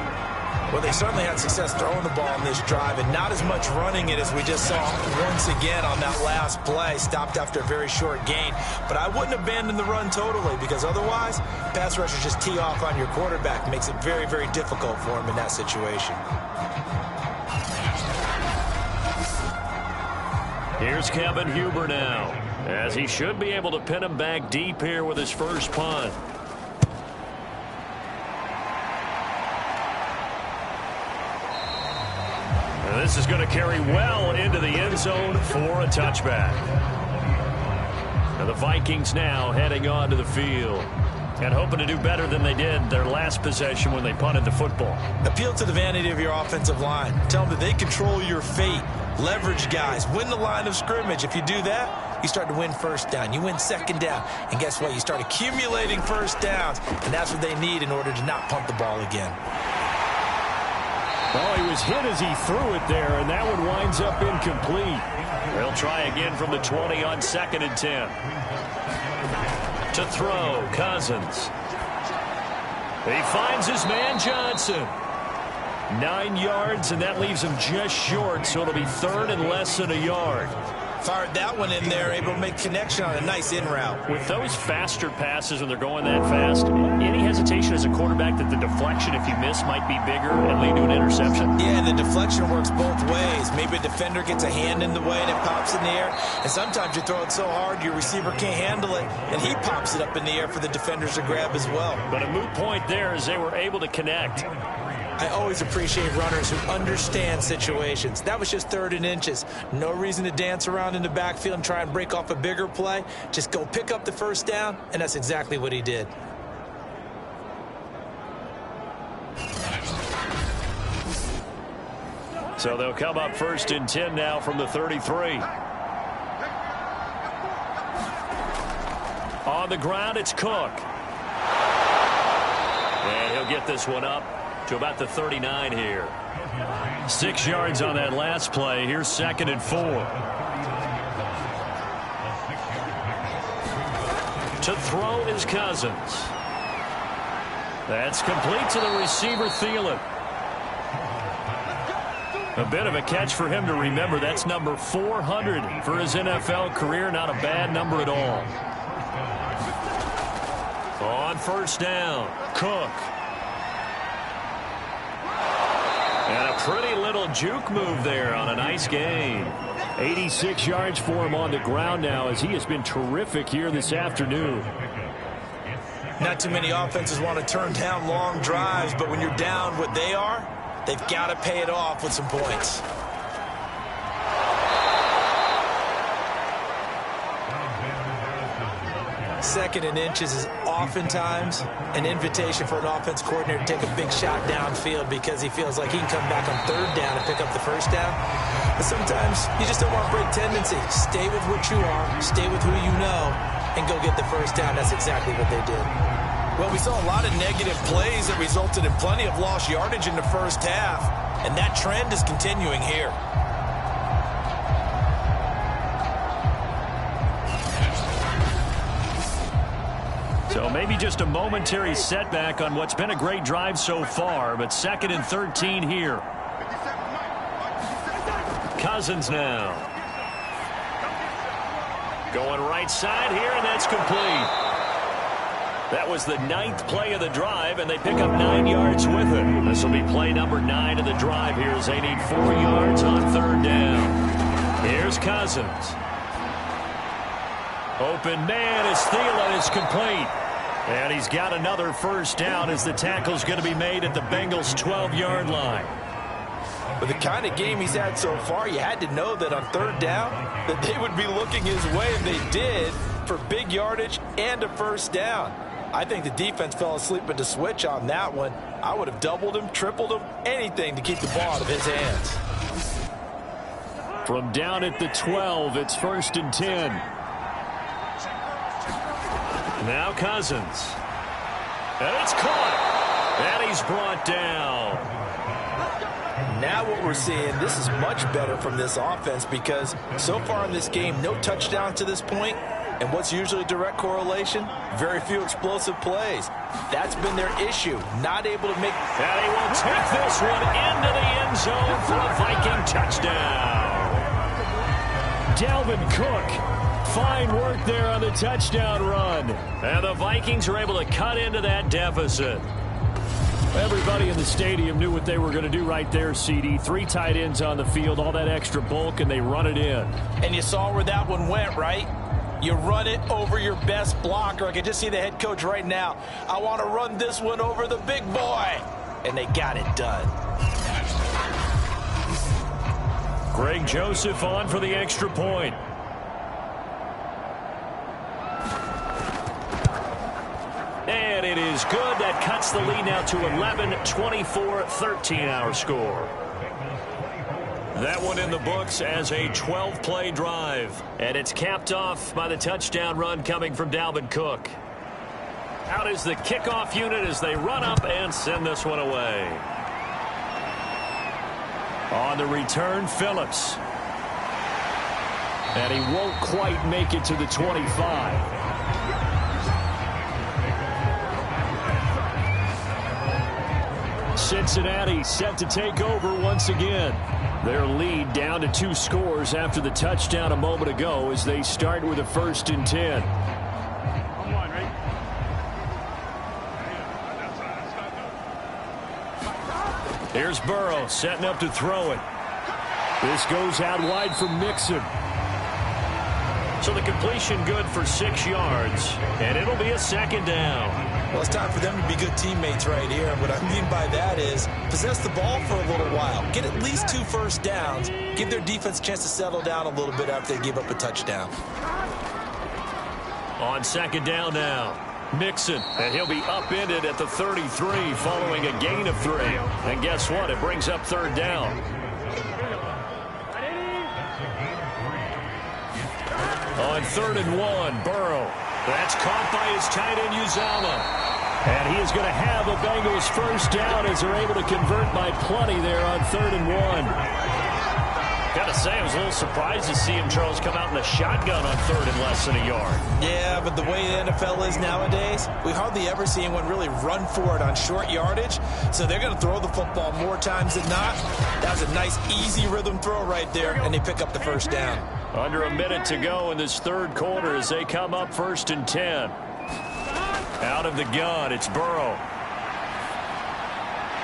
Well, they certainly had success throwing the ball in this drive and not as much running it as we just saw once again on that last play. Stopped after a very short gain. But I wouldn't abandon the run totally because otherwise, pass rushers just tee off on your quarterback. Makes it very, very difficult for him in that situation. Here's Kevin Huber now, as he should be able to pin him back deep here with his first punt. This is going to carry well into the end zone for a touchback. And the Vikings now heading onto the field and hoping to do better than they did their last possession when they punted the football. Appeal to the vanity of your offensive line. Tell them that they control your fate. Leverage guys. Win the line of scrimmage. If you do that, you start to win 1st down. You win 2nd down. And guess what? You start accumulating 1st downs. And that's what they need in order to not punt the ball again. Oh, he was hit as he threw it there, and that one winds up incomplete. They'll try again from the 20 on 2nd and 10. To throw, Cousins. He finds his man, Johnson. 9 yards, and that leaves him just short, so it'll be 3rd and less than a yard. Fired that one in there, able to make connection on a nice in route. With those faster passes when they're going that fast, any hesitation as a quarterback that the deflection, if you miss, might be bigger and lead to an interception? Yeah, the deflection works both ways. Maybe a defender gets a hand in the way and it pops in the air. And sometimes you throw it so hard your receiver can't handle it, and he pops it up in the air for the defenders to grab as well. But a moot point there as they were able to connect. I always appreciate runners who understand situations. That was just 3rd and inches. No reason to dance around in the backfield and try and break off a bigger play. Just go pick up the 1st down, and that's exactly what he did. So they'll come up 1st and 10 now from the 33. On the ground, it's Cook. And he'll get this one up to about the 39 here. 6 yards on that last play. Here's 2nd and 4. To throw is Cousins. That's complete to the receiver, Thielen. A bit of a catch for him to remember. That's number 400 for his NFL career. Not a bad number at all. On 1st down, Cook. And a pretty little juke move there on a nice gain. 86 yards for him on the ground now, as he has been terrific here this afternoon. Not too many offenses want to turn down long drives, but when you're down what they are, they've got to pay it off with some points. Second and inches is oftentimes an invitation for an offense coordinator to take a big shot downfield because he feels like he can come back on 3rd down and pick up the 1st down. But sometimes you just don't want to break tendency. Stay with what you are, stay with who you know, and go get the 1st down. That's exactly what they did. Well, we saw a lot of negative plays that resulted in plenty of lost yardage in the 1st half, and that trend is continuing here. So maybe just a momentary setback on what's been a great drive so far, but 2nd and 13 here. Cousins now. Going right side here, and that's complete. That was the 9th play of the drive, and they pick up 9 yards with it. This will be play number 9 of the drive here as they need 4 yards on 3rd down. Here's Cousins. Open man is Thielen. It's complete. And he's got another 1st down as the tackle's going to be made at the Bengals' 12-yard line. With the kind of game he's had so far, you had to know that on 3rd down that they would be looking his way, and they did, for big yardage and a 1st down. I think the defense fell asleep at the switch on that one. I would have doubled him, tripled him, anything to keep the ball out of his hands. From down at the 12, it's 1st and 10. Now Cousins. And it's caught. And he's brought down. Now what we're seeing, this is much better from this offense because so far in this game, no touchdowns to this point. And what's usually a direct correlation? Very few explosive plays. That's been their issue, not able to make... And he will take this one into the end zone for a Viking touchdown. Dalvin Cook. Fine work there on the touchdown run. And the Vikings are able to cut into that deficit. Everybody in the stadium knew what they were going to do right there, CD. 3 tight ends on the field, all that extra bulk, and they run it in. And you saw where that one went, right? You run it over your best blocker. I can just see the head coach right now. I want to run this one over the big boy. And they got it done. Greg Joseph on for the extra point. And it is good. That cuts the lead now to 11, 24, 13 our score. That one in the books as a 12-play drive. And it's capped off by the touchdown run coming from Dalvin Cook. Out is the kickoff unit as they run up and send this one away. On the return, Phillips. And he won't quite make it to the 25. Cincinnati set to take over once again. Their lead down to 2 scores after the touchdown a moment ago as they start with a 1st and 10. Here's Burrow setting up to throw it. This goes out wide for Mixon. So the completion good for 6 yards, and it'll be a 2nd down. Well, it's time for them to be good teammates right here. And what I mean by that is possess the ball for a little while. Get at least 2 first downs. Give their defense a chance to settle down a little bit after they give up a touchdown. On 2nd down now, Mixon, and he'll be upended at the 33 following a gain of 3. And guess what? It brings up 3rd down. On 3rd and 1, Burrow. That's caught by his tight end, Uzama. And he is going to have a Bengals 1st down as they're able to convert by plenty there on 3rd and 1. Got to say, I was a little surprised to see him, Charles, come out in the shotgun on 3rd and less than a yard. Yeah, but the way the NFL is nowadays, we hardly ever see anyone really run for it on short yardage. So they're going to throw the football more times than not. That was a nice, easy rhythm throw right there, and they pick up the 1st down. Under a minute to go in this 3rd quarter as they come up 1st and 10. Out of the gun, it's Burrow.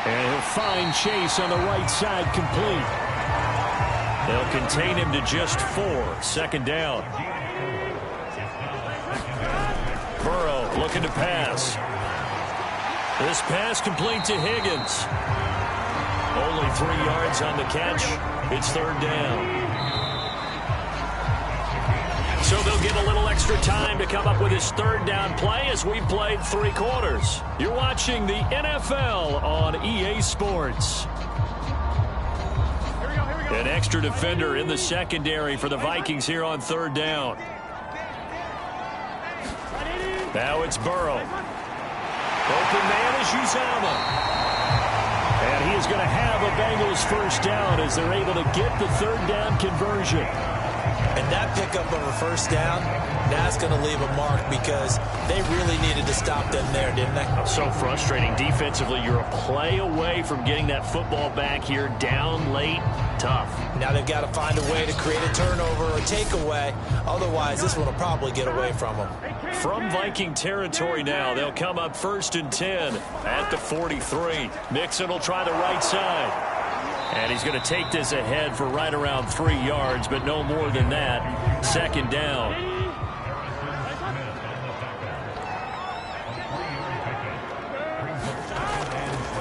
And he'll find Chase on the right side complete. They'll contain him to just 4. 2nd down. Burrow looking to pass. This pass complete to Higgins. Only 3 yards on the catch. It's 3rd down. So they'll get a little extra time to come up with his 3rd down play as we played 3 quarters. You're watching the NFL on EA Sports. An extra defender in the secondary for the Vikings here on 3rd down. Now it's Burrow. Open man is Uzama. And he is going to have a Bengals 1st down as they're able to get the 3rd down conversion. And that pickup of a 1st down, that's going to leave a mark because they really needed to stop them there, didn't they? So frustrating. Defensively, you're a play away from getting that football back here down late. Tough. Now they've got to find a way to create a turnover or takeaway. Otherwise, this one will probably get away from them. From Viking territory now, they'll come up 1st and 10 at the 43. Mixon will try the right side. And he's going to take this ahead for right around 3 yards, but no more than that. 2nd down.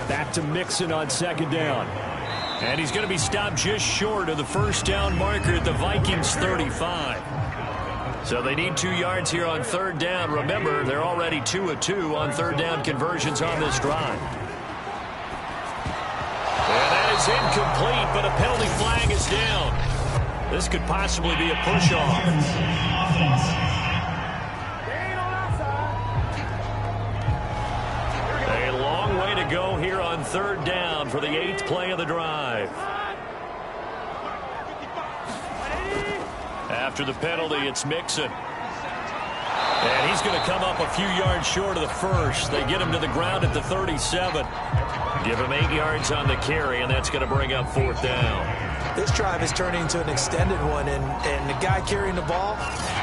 Back to Mixon on 2nd down. And he's going to be stopped just short of the 1st down marker at the Vikings 35. So they need 2 yards here on 3rd down. Remember, they're already 2 of 2 on 3rd down conversions on this drive. And that is incomplete, but a penalty flag is down. This could possibly be a push-off. A long way to go here on 3rd down for the 8th play of the drive. After the penalty, it's Mixon. And he's going to come up a few yards short of the 1st. They get him to the ground at the 37. Give him 8 yards on the carry, and that's going to bring up 4th down. This drive is turning into an extended one, and the guy carrying the ball,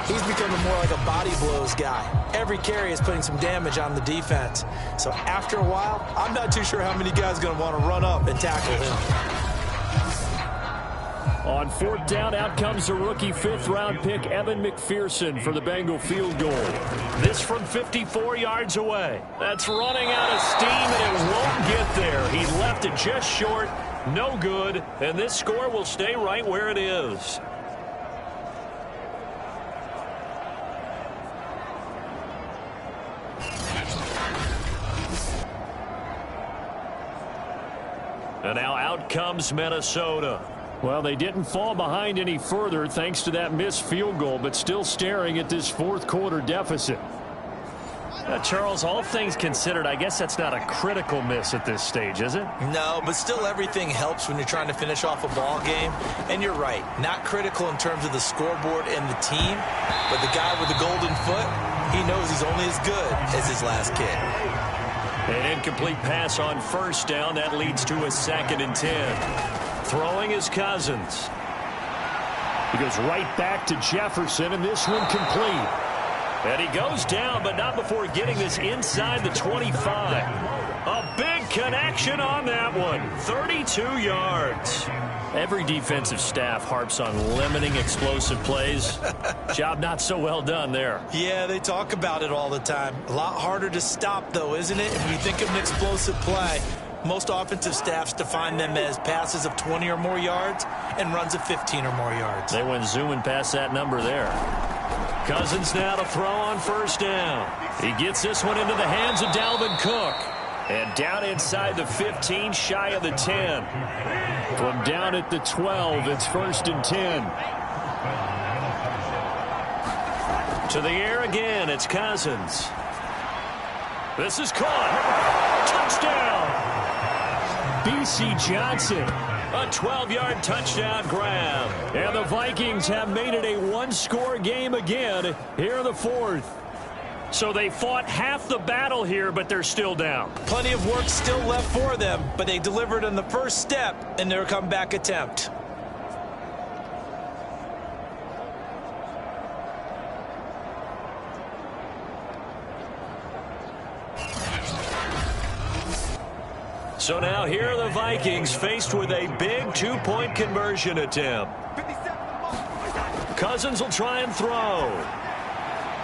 he's becoming more like a body blows guy. Every carry is putting some damage on the defense. So after a while, I'm not too sure how many guys are going to want to run up and tackle him. On 4th down, out comes the rookie 5th-round pick, Evan McPherson, for the Bengal field goal. This from 54 yards away. That's running out of steam, and it won't get there. He left it just short, no good, and this score will stay right where it is. And now out comes Minnesota. Well, they didn't fall behind any further thanks to that missed field goal, but still staring at this 4th quarter deficit. Charles, all things considered, I guess that's not a critical miss at this stage, is it? No, but still everything helps when you're trying to finish off a ball game. And you're right, not critical in terms of the scoreboard and the team, but the guy with the golden foot, he knows he's only as good as his last kick. An incomplete pass on first down. That leads to a 2nd and 10. Throwing is Cousins. He goes right back to Jefferson, and this one complete. And he goes down, but not before getting this inside the 25. A big connection on that one. 32 yards. Every defensive staff harps on limiting explosive plays. Job not so well done there. Yeah, they talk about it all the time. A lot harder to stop, though, isn't it? If you think of an explosive play, most offensive staffs define them as passes of 20 or more yards and runs of 15 or more yards. They went zooming past that number there. Cousins now to throw on first down. He gets this one into the hands of Dalvin Cook. And down inside the 15, shy of the 10. From down at the 12, it's 1st and 10. To the air again, it's Cousins. This is caught. Touchdown! B.C. Johnson. A 12-yard touchdown grab. And the Vikings have made it a one-score game again here in the 4th. So they fought half the battle here, but they're still down. Plenty of work still left for them, but they delivered on the first step in their comeback attempt. So now here are the Vikings faced with a big two-point conversion attempt. Cousins will try and throw.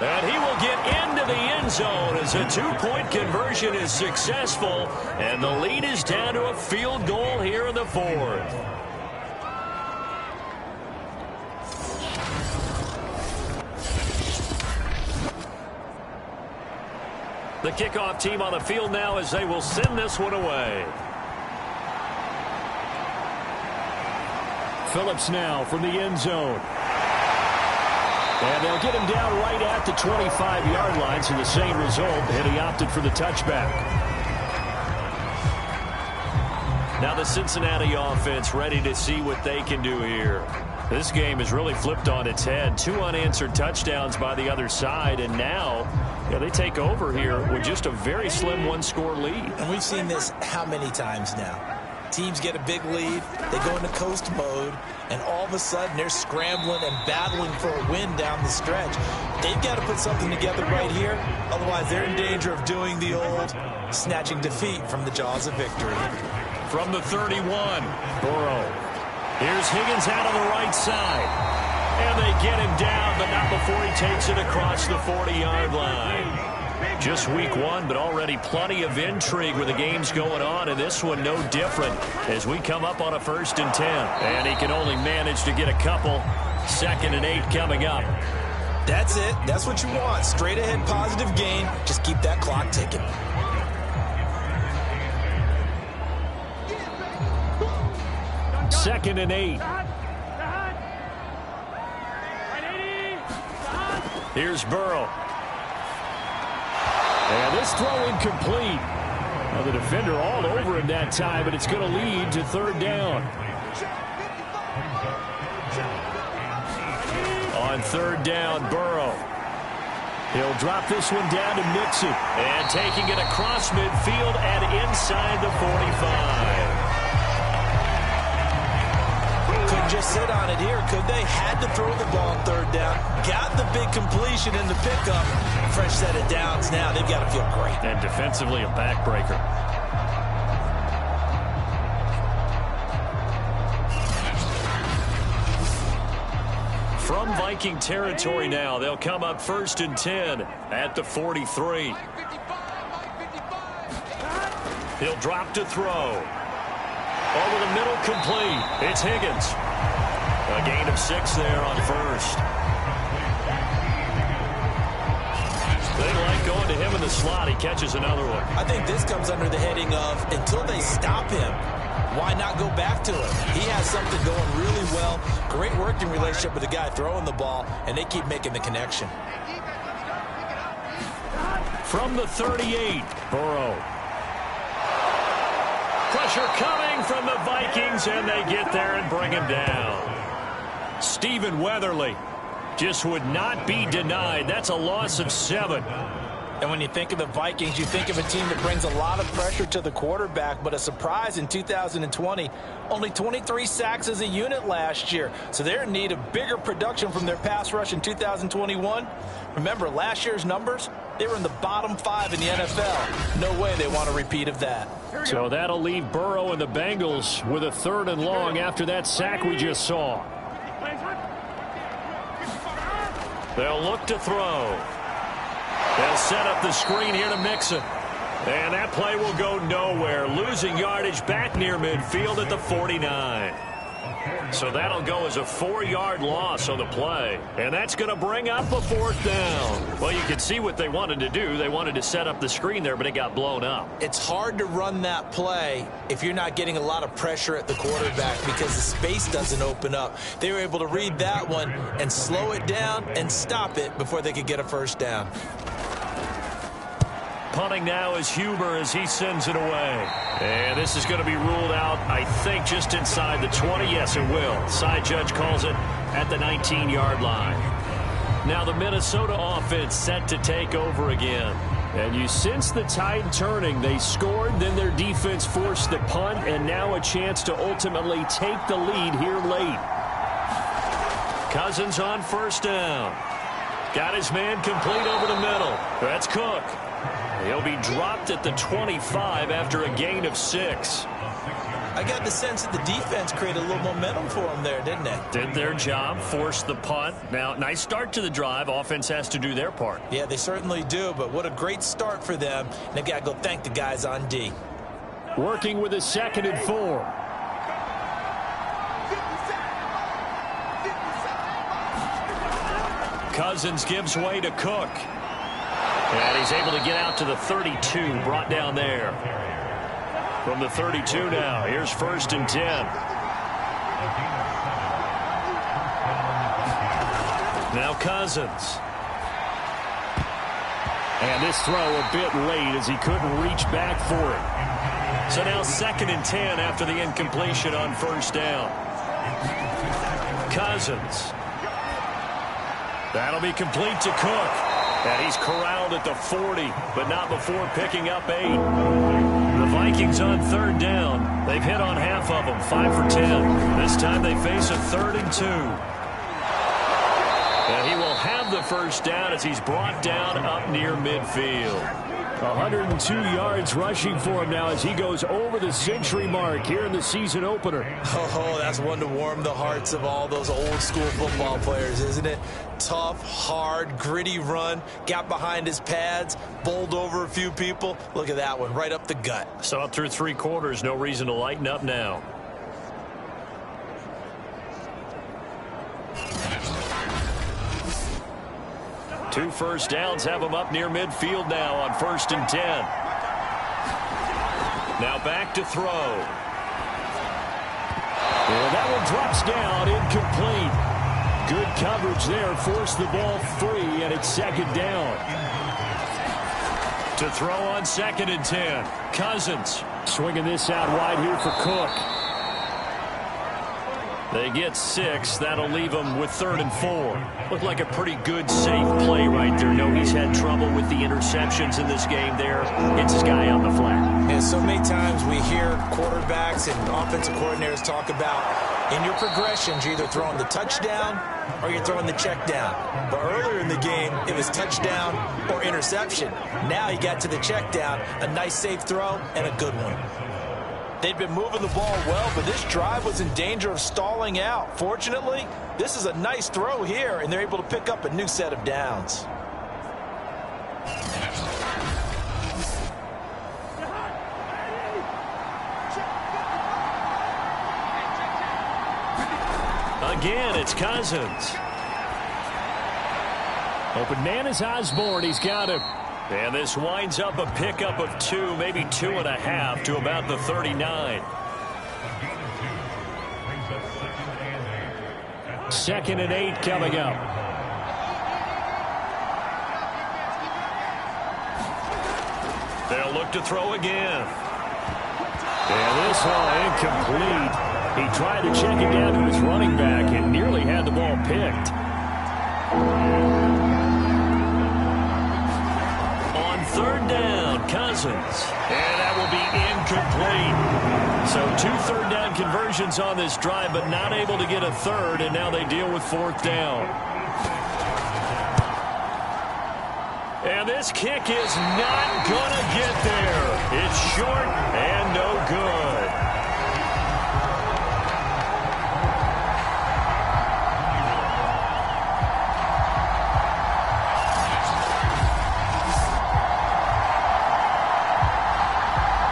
And he will get into the end zone as a two-point conversion is successful. And the lead is down to a field goal here in the 4th. The kickoff team on the field now as they will send this one away. Phillips now from the end zone. And they'll get him down right at the 25-yard line, so the same result, and he opted for the touchback. Now the Cincinnati offense ready to see what they can do here. This game is really flipped on its head. 2 unanswered touchdowns by the other side, and now they take over here with just a very slim one-score lead. And we've seen this how many times now? Teams get a big lead, they go into coast mode, and all of a sudden they're scrambling and battling for a win down the stretch. They've got to put something together right here, otherwise they're in danger of doing the old snatching defeat from the jaws of victory. From the 31, Burrow. Here's Higgins out on the right side. And they get him down, but not before he takes it across the 40-yard line. Just week 1, but already plenty of intrigue with the games going on, and this one no different as we come up on a 1st and 10. And he can only manage to get a couple. 2nd and 8 coming up. That's it. That's what you want. Straight ahead positive gain. Just keep that clock ticking. Second and 8. Here's Burrow. And this throw incomplete. Now the defender all over him that time, but it's going to lead to 3rd down. On 3rd down, Burrow. He'll drop this one down to Mixon. And taking it across midfield and inside the 45. Couldn't just sit on it here, could they? Had to throw the ball on 3rd down. Got the big completion in the pickup. Fresh set of downs now. They've got to feel great. And defensively a backbreaker. From Viking territory now, they'll come up 1st and 10 at the 43. He'll drop to throw. Over the middle, complete. It's Higgins. A gain of 6 there on 1st. They like going to him in the slot. He catches another one. I think this comes under the heading of until they stop him, why not go back to him? He has something going really well. Great working relationship with the guy throwing the ball, and they keep making the connection. From the 38, Burrow. Pressure coming from the Vikings, and they get there and bring him down. Stephen Weatherly just would not be denied. That's a loss of 7. And when you think of the Vikings, you think of a team that brings a lot of pressure to the quarterback, but a surprise in 2020, only 23 sacks as a unit last year. So they're in need of bigger production from their pass rush in 2021. Remember, last year's numbers, they were in the bottom 5 in the NFL. No way they want a repeat of that. So that'll leave Burrow and the Bengals with a 3rd and long after that sack we just saw. They'll look to throw. They'll set up the screen here to Mixon. And that play will go nowhere. Losing yardage back near midfield at the 49. So that'll go as a 4-yard loss on the play. And that's going to bring up a 4th down. Well, you can see what they wanted to do. They wanted to set up the screen there, but it got blown up. It's hard to run that play if you're not getting a lot of pressure at the quarterback because the space doesn't open up. They were able to read that one and slow it down and stop it before they could get a 1st down. Punting now is Huber as he sends it away. And this is going to be ruled out, I think, just inside the 20. Yes, it will. Side judge calls it at the 19-yard line. Now the Minnesota offense set to take over again. And you sense the tide turning. They scored, then their defense forced the punt, and now a chance to ultimately take the lead here late. Cousins on 1st down. Got his man complete over the middle. That's Cook. He'll be dropped at the 25 after a gain of 6. I got the sense that the defense created a little momentum for them there, didn't they? Did their job, forced the punt. Now, nice start to the drive. Offense has to do their part. Yeah, they certainly do, but what a great start for them. They've got to go thank the guys on D. Working with a 2nd and 4. Cousins gives way to Cook. And he's able to get out to the 32, brought down there. From the 32 now, here's 1st and 10. Now Cousins. And this throw a bit late as he couldn't reach back for it. So now 2nd and 10 after the incompletion on 1st down. Cousins. That'll be complete to Cook. And he's corralled at the 40, but not before picking up 8. The Vikings on 3rd down. They've hit on half of them, 5 for 10. This time they face a 3rd and 2. And he will have the 1st down as he's brought down up near midfield. 102 yards rushing for him now as he goes over the century mark here in the season opener. Oh, that's one to warm the hearts of all those old school football players, isn't it? Tough, hard, gritty run, got behind his pads, bowled over a few people. Look at that one, right up the gut. So up through 3 quarters, no reason to lighten up now. Two 1st downs have him up near midfield now on 1st and 10. Now back to throw. And that one drops down, incomplete. Good coverage there, forced the ball free, and it's 2nd down. To throw on 2nd and 10. Cousins. Swinging this out wide here for Cook. They get 6. That'll leave them with 3rd and 4. Looked like a pretty good, safe play right there. No, he's had trouble with the interceptions in this game there. Gets his guy out the flat. And so many times we hear quarterbacks and offensive coordinators talk about in your progressions, you're either throwing the touchdown or you're throwing the check down. But earlier in the game, it was touchdown or interception. Now he got to the check down, a nice safe throw, and a good one. They'd been moving the ball well, but this drive was in danger of stalling out. Fortunately, this is a nice throw here, and they're able to pick up a new set of downs. Again, it's Cousins. Open man is Osborne. He's got him. And this winds up a pickup of 2, maybe 2.5 to about the 39. 2nd and 8 coming up. They'll look to throw again. And this one incomplete. He tried to check it down to his running back and nearly had the ball picked. On third down, Cousins. And that will be incomplete. So 2 third-down conversions on this drive, but not able to get a third, and now they deal with fourth down. And this kick is not going to get there. It's short and no good.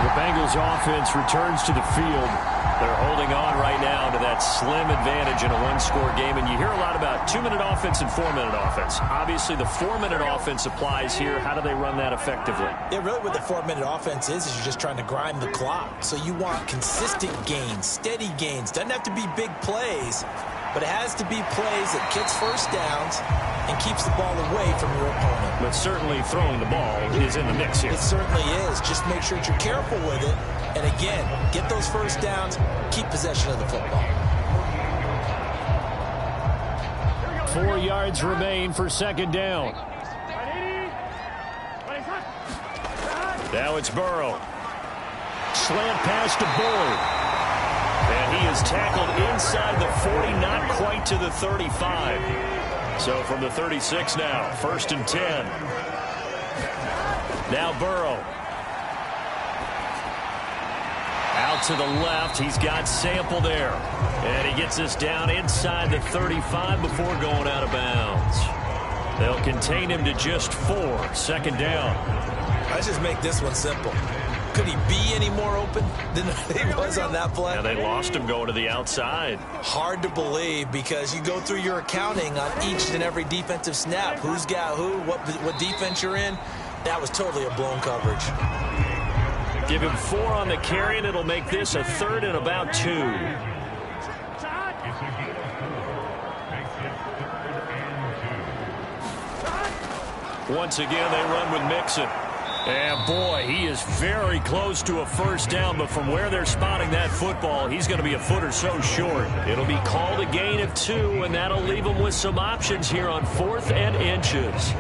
The Bengals offense returns to the field. They're holding on right now to that slim advantage in a one-score game. And you hear a lot about 2-minute offense and 4-minute offense. Obviously, the 4-minute offense applies here. How do they run that effectively? Yeah, really what the 4-minute offense is you're just trying to grind the clock. So you want consistent gains, steady gains. Doesn't have to be big plays, but it has to be plays that gets first downs and keeps the ball away from your opponent. But certainly throwing the ball is in the mix here. It certainly is. Just make sure that you're careful with it. And again, get those first downs, keep possession of the football. 4 yards remain for second down. Now it's Burrow. Slant pass to Boyd. And he is tackled inside the 40, not quite to the 35. So from the 36 now, 1st and 10. Now Burrow. Out to the left, he's got Sample there. And he gets this down inside the 35 before going out of bounds. They'll contain him to just 4, second down. Let's just make this one simple. Could he be any more open than he was on that play? Yeah, they lost him going to the outside. Hard to believe because you go through your accounting on each and every defensive snap. Who's got who, what defense you're in. That was totally a blown coverage. Give him 4 on the carry, and it'll make this a 3rd and about 2. Once again, they run with Mixon. And, boy, he is very close to a first down, but from where they're spotting that football, he's going to be a foot or so short. It'll be called a gain of 2, and that'll leave him with some options here on 4th and inches.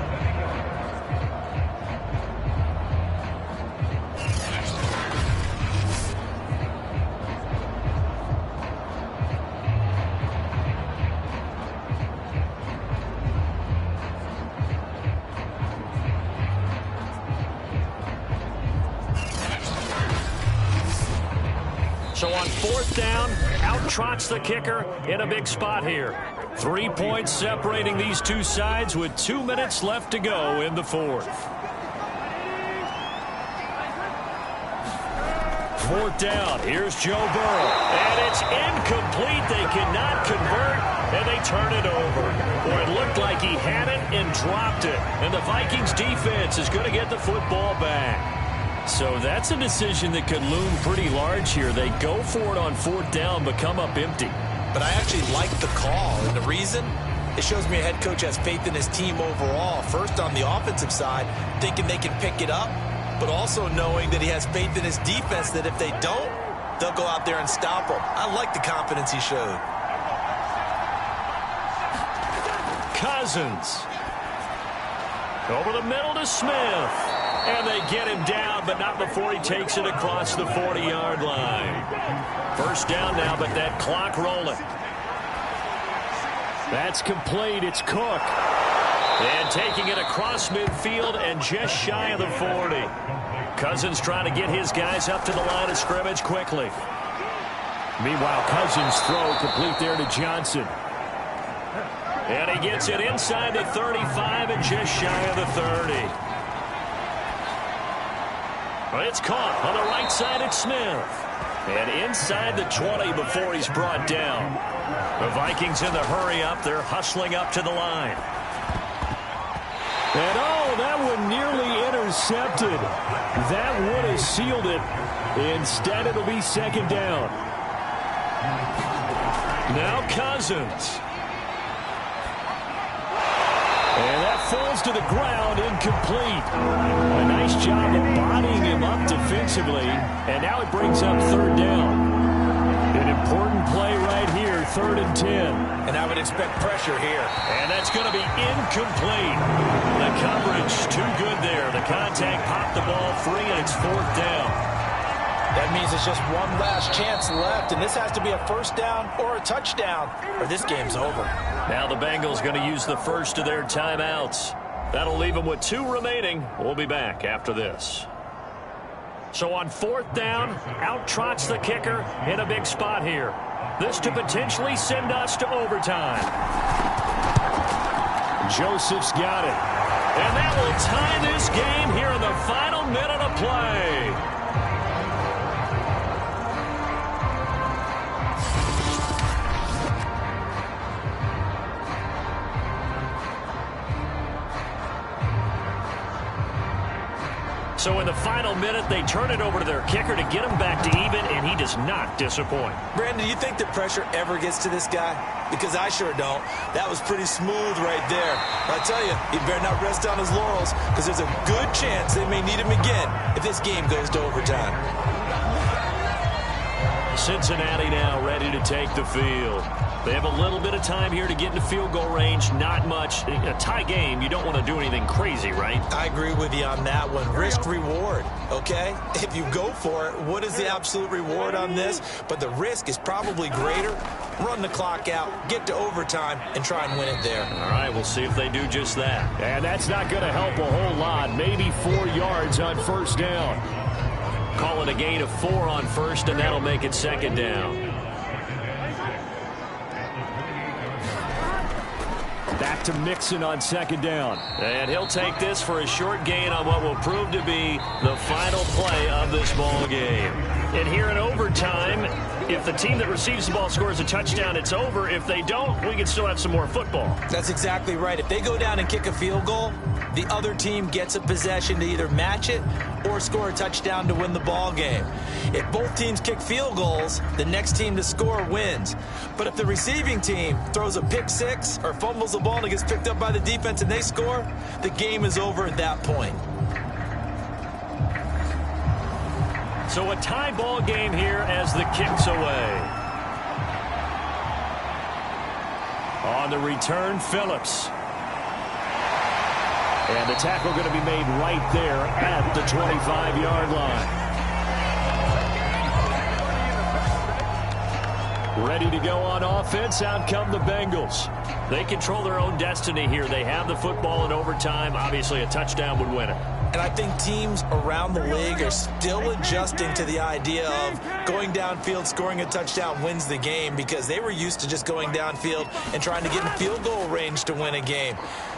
So on 4th down, out trots the kicker in a big spot here. 3 points separating these two sides with 2 minutes left to go in the 4th. 4th down, here's Joe Burrow. And it's incomplete. They cannot convert, and they turn it over. Or it looked like he had it and dropped it. And the Vikings defense is going to get the football back. So that's a decision that could loom pretty large here. They go for it on 4th down, but come up empty. But I actually like the call, and the reason? It shows me a head coach has faith in his team overall. First, on the offensive side, thinking they can pick it up, but also knowing that he has faith in his defense that if they don't, they'll go out there and stop them. I like the confidence he showed. Cousins. Over the middle to Smith. And they get him down, but not before he takes it across the 40-yard line. First down now, but that clock rolling. That's complete. It's Cook. And taking it across midfield and just shy of the 40. Cousins trying to get his guys up to the line of scrimmage quickly. Meanwhile, Cousins' throw complete there to Johnson. And he gets it inside the 35 and just shy of the 30. It's caught on the right side at Smith. And inside the 20 before he's brought down. The Vikings in the hurry up. They're hustling up to the line. And that one nearly intercepted. That would have sealed it. Instead, it'll be second down. Now Cousins. And that falls to the ground, incomplete. A nice job of bodying him up defensively, and now it brings up third down. An important play right here, 3rd and 10. And I would expect pressure here. And that's going to be incomplete. The coverage too good there. The contact popped the ball free, and it's 4th down. That means it's just one last chance left, and this has to be a first down or a touchdown, or this game's over. Now the Bengals going to use the first of their timeouts. That'll leave them with 2 remaining. We'll be back after this. So on 4th down, out trots the kicker in a big spot here. This to potentially send us to overtime. Joseph's got it. And that will tie this game here in the final minute of play. So in the final minute, they turn it over to their kicker to get him back to even, and he does not disappoint. Brandon, do you think the pressure ever gets to this guy? Because I sure don't. That was pretty smooth right there. But I tell you, he better not rest on his laurels, because there's a good chance they may need him again if this game goes to overtime. Cincinnati now ready to take the field. They have a little bit of time here to get into field goal range. Not much. A tie game, you don't want to do anything crazy, right? I agree with you on that one. Risk-reward, okay? If you go for it, what is the absolute reward on this? But the risk is probably greater. Run the clock out, get to overtime, and try and win it there. All right, we'll see if they do just that. And that's not going to help a whole lot. Maybe 4 yards on first down. Call it a gain of 4 on first, and that'll make it 2nd down. Back to Mixon on 2nd down. And he'll take this for a short gain on what will prove to be the final play of this ball game. And here in overtime, if the team that receives the ball scores a touchdown, it's over. If they don't, we can still have some more football. That's exactly right. If they go down and kick a field goal, the other team gets a possession to either match it or score a touchdown to win the ball game. If both teams kick field goals, the next team to score wins. But if the receiving team throws a pick six or fumbles the ball and it gets picked up by the defense and they score, the game is over at that point. So a tie ball game here as the kick's away. On the return, Phillips. And the tackle going to be made right there at the 25-yard line. Ready to go on offense. Out come the Bengals. They control their own destiny here. They have the football in overtime. Obviously, a touchdown would win it. And I think teams around the league are still adjusting to the idea of going downfield, scoring a touchdown wins the game, because they were used to just going downfield and trying to get in field goal range to win a game.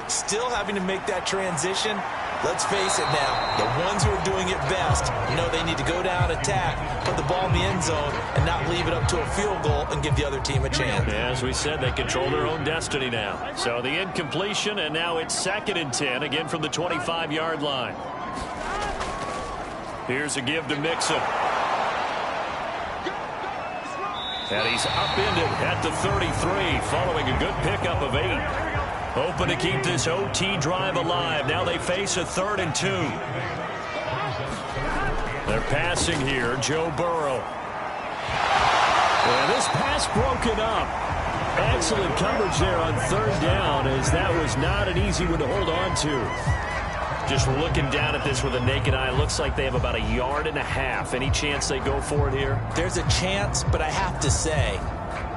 Still having to make that transition. Let's face it now, the ones who are doing it best know they need to go down, attack, put the ball in the end zone, and not leave it up to a field goal and give the other team a chance. Yeah, as we said, they control their own destiny now. So the incompletion, and now it's 2nd and 10, again from the 25-yard line. Here's a give to Mixon. And he's upended at the 33, following a good pickup of 8. Hoping to keep this OT drive alive. Now they face a 3rd and 2. They're passing here, Joe Burrow. And this pass broken up. Excellent coverage there on 3rd down, as that was not an easy one to hold on to. Just looking down at this with a naked eye, looks like they have about 1.5 yards. Any chance they go for it here? There's a chance, but I have to say,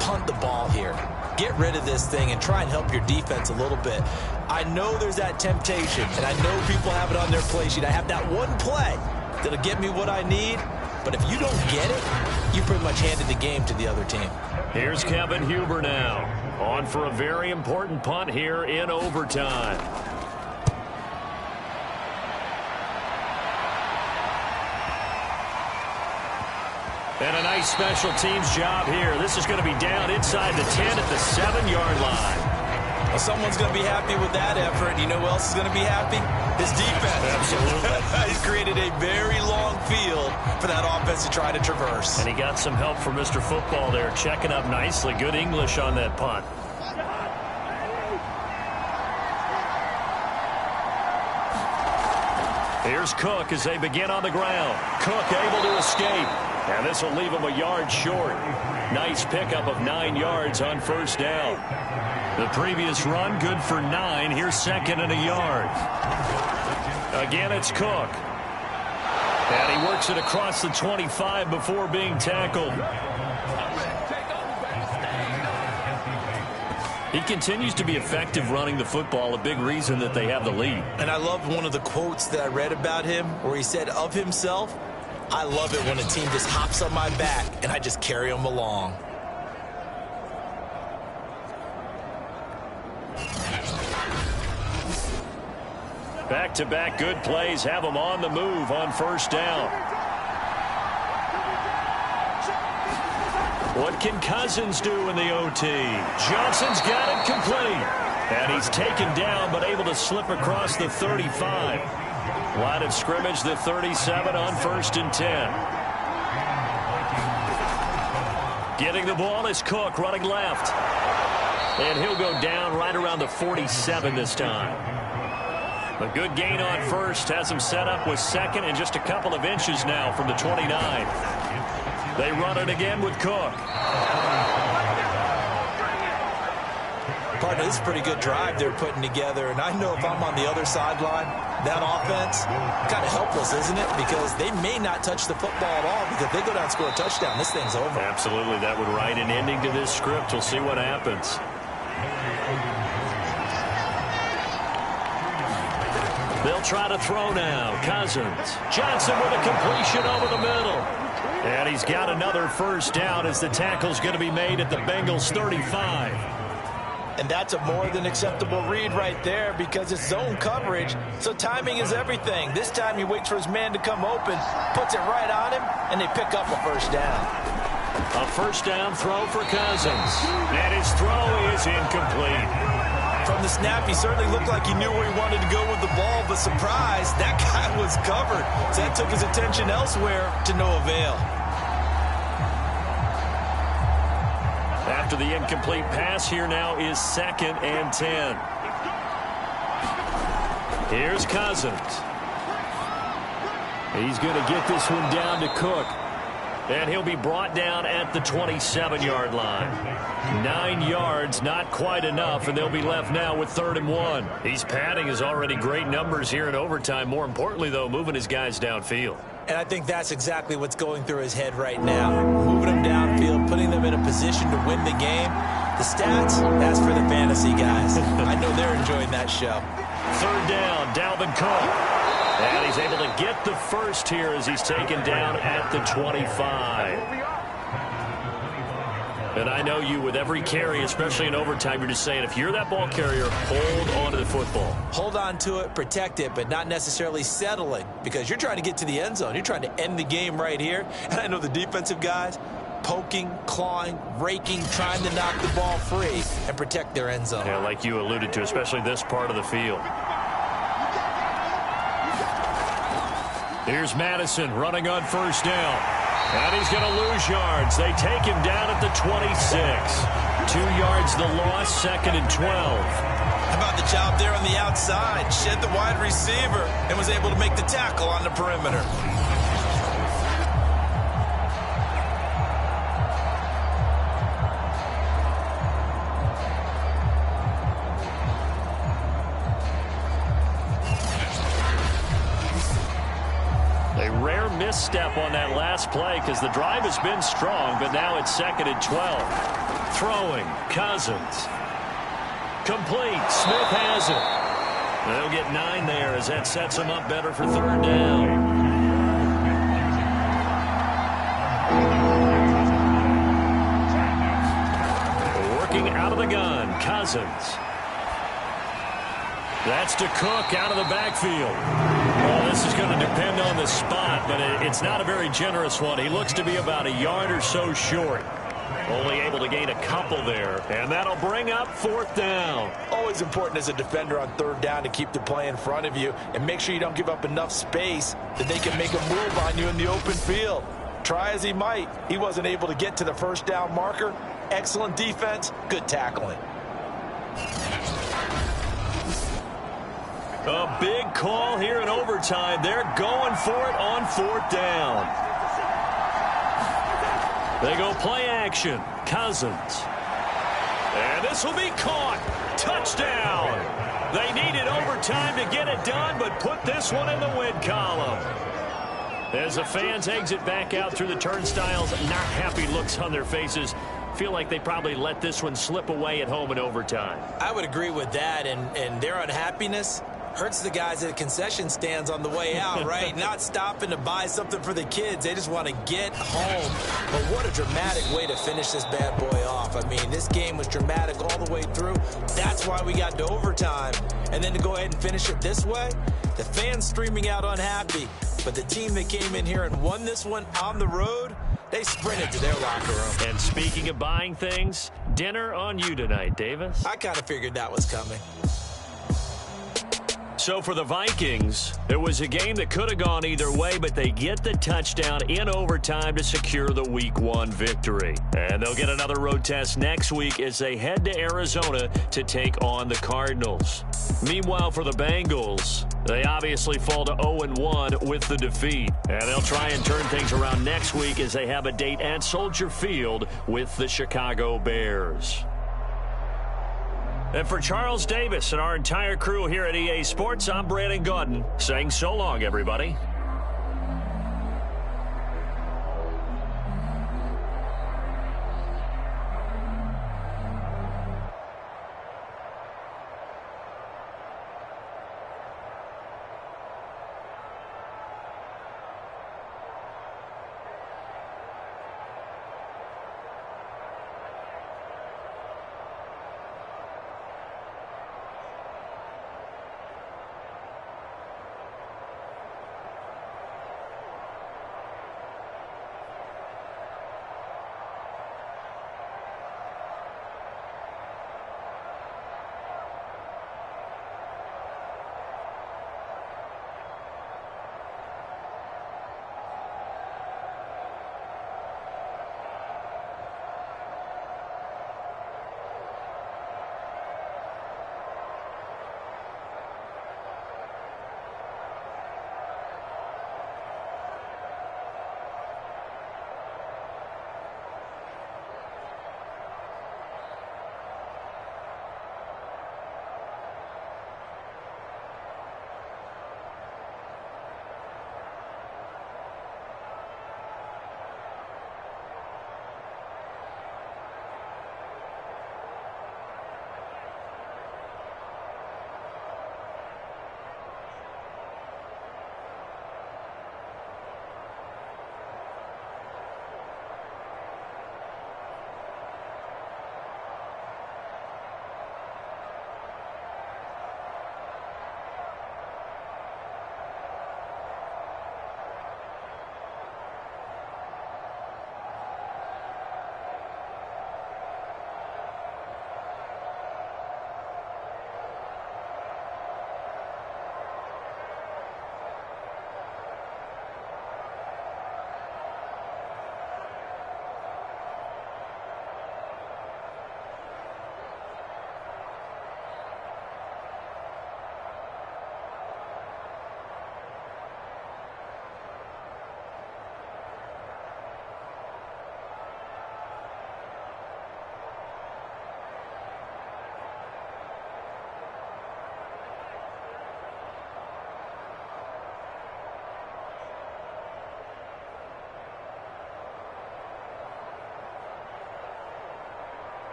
punt the ball here. Get rid of this thing and try and help your defense a little bit. I know there's that temptation, and I know people have it on their play sheet. I have that one play that'll get me what I need, but if you don't get it, you pretty much handed the game to the other team. Here's Kevin Huber now, on for a very important punt here in overtime. And a nice special teams job here. This is going to be down inside the 10 at the 7-yard line. Well, someone's going to be happy with that effort. You know who else is going to be happy? His defense. Absolutely. He's created a very long field for that offense to try to traverse. And he got some help from Mr. Football there, checking up nicely. Good English on that punt. Here's Cook as they begin on the ground. Cook able to escape. And this will leave him a yard short. Nice pickup of 9 yards on first down. The previous run, good for 9. Here's second and a yard. Again, it's Cook. And he works it across the 25 before being tackled. He continues to be effective running the football, a big reason that they have the lead. And I love one of the quotes that I read about him where he said of himself, "I love it when a team just hops on my back and I just carry them along." Back-to-back good plays have him on the move on first down. What can Cousins do in the OT? Johnson's got it complete. And he's taken down but able to slip across the 35. Line of scrimmage, the 37 on 1st and 10. Getting the ball is Cook running left. And he'll go down right around the 47 this time. A good gain on first has him set up with second and just a couple of inches now from the 29. They run it again with Cook. Partner, this is a pretty good drive they're putting together, and I know if I'm on the other sideline, that offense, kind of helpless, isn't it? Because they may not touch the football at all, because if they go down and score a touchdown, this thing's over. Absolutely, that would write an ending to this script. We'll see what happens. They'll try to throw now. Cousins. Johnson with a completion over the middle. And he's got another first down as the tackle's going to be made at the Bengals 35. And that's a more than acceptable read right there because it's zone coverage, so timing is everything. This time he waits for his man to come open, puts it right on him, and they pick up a first down. A first down throw for Cousins. And his throw is incomplete. From the snap, he certainly looked like he knew where he wanted to go with the ball, but surprise, that guy was covered. So that took his attention elsewhere to no avail. After the incomplete pass, here now is 2nd and 10. Here's Cousins. He's going to get this one down to Cook. And he'll be brought down at the 27-yard line. 9 yards, not quite enough, and they'll be left now with 3rd and 1. He's padding his already great numbers here in overtime. More importantly, though, moving his guys downfield. And I think that's exactly what's going through his head right now. Moving them downfield, putting them in a position to win the game. The stats, that's for the fantasy guys. I know they're enjoying that show. 3rd down, Dalvin Cook. And he's able to get the first here as he's taken down at the 25. And I know you, with every carry, especially in overtime, you're just saying, if you're that ball carrier, hold on to the football. Hold on to it, protect it, but not necessarily settling, because you're trying to get to the end zone. You're trying to end the game right here. And I know the defensive guys, poking, clawing, raking, trying to knock the ball free and protect their end zone. Yeah, like you alluded to, especially this part of the field. Here's Madison running on first down. And he's going to lose yards. They take him down at the 26. 2 yards the loss, 2nd and 12. How about the job there on the outside? Shed the wide receiver and was able to make the tackle on the perimeter. Misstep on that last play because the drive has been strong, but now it's 2nd and 12. Throwing, Cousins. Complete, Smith has it. They'll get 9 there as that sets them up better for 3rd down. Working out of the gun, Cousins. That's to Cook out of the backfield. Well, this is going to depend on the spot, but it's not a very generous one. He looks to be about a yard or so short. Only able to gain a couple there, and that'll bring up 4th down. Always important as a defender on 3rd down to keep the play in front of you and make sure you don't give up enough space that they can make a move on you in the open field. Try as he might, he wasn't able to get to the 1st down marker. Excellent defense, good tackling. A big call here in overtime. They're going for it on 4th down. They go play action. Cousins. And this will be caught. Touchdown. They needed overtime to get it done, but put this one in the win column. As the fans exit back out through the turnstiles, not happy looks on their faces. Feel like they probably let this one slip away at home in overtime. I would agree with that, and their unhappiness hurts the guys at the concession stands on the way out, right? Not stopping to buy something for the kids. They just want to get home. But what a dramatic way to finish this bad boy off. I mean, this game was dramatic all the way through. That's why we got to overtime. And then to go ahead and finish it this way, the fans streaming out unhappy. But the team that came in here and won this one on the road, they sprinted to their locker room. And speaking of buying things, dinner on you tonight, Davis. I kind of figured that was coming. So for the Vikings, it was a game that could have gone either way, but they get the touchdown in overtime to secure the Week 1 victory. And they'll get another road test next week as they head to Arizona to take on the Cardinals. Meanwhile, for the Bengals, they obviously fall to 0-1 with the defeat. And they'll try and turn things around next week as they have a date at Soldier Field with the Chicago Bears. And for Charles Davis and our entire crew here at EA Sports, I'm Brandon Gaudin saying so long, everybody.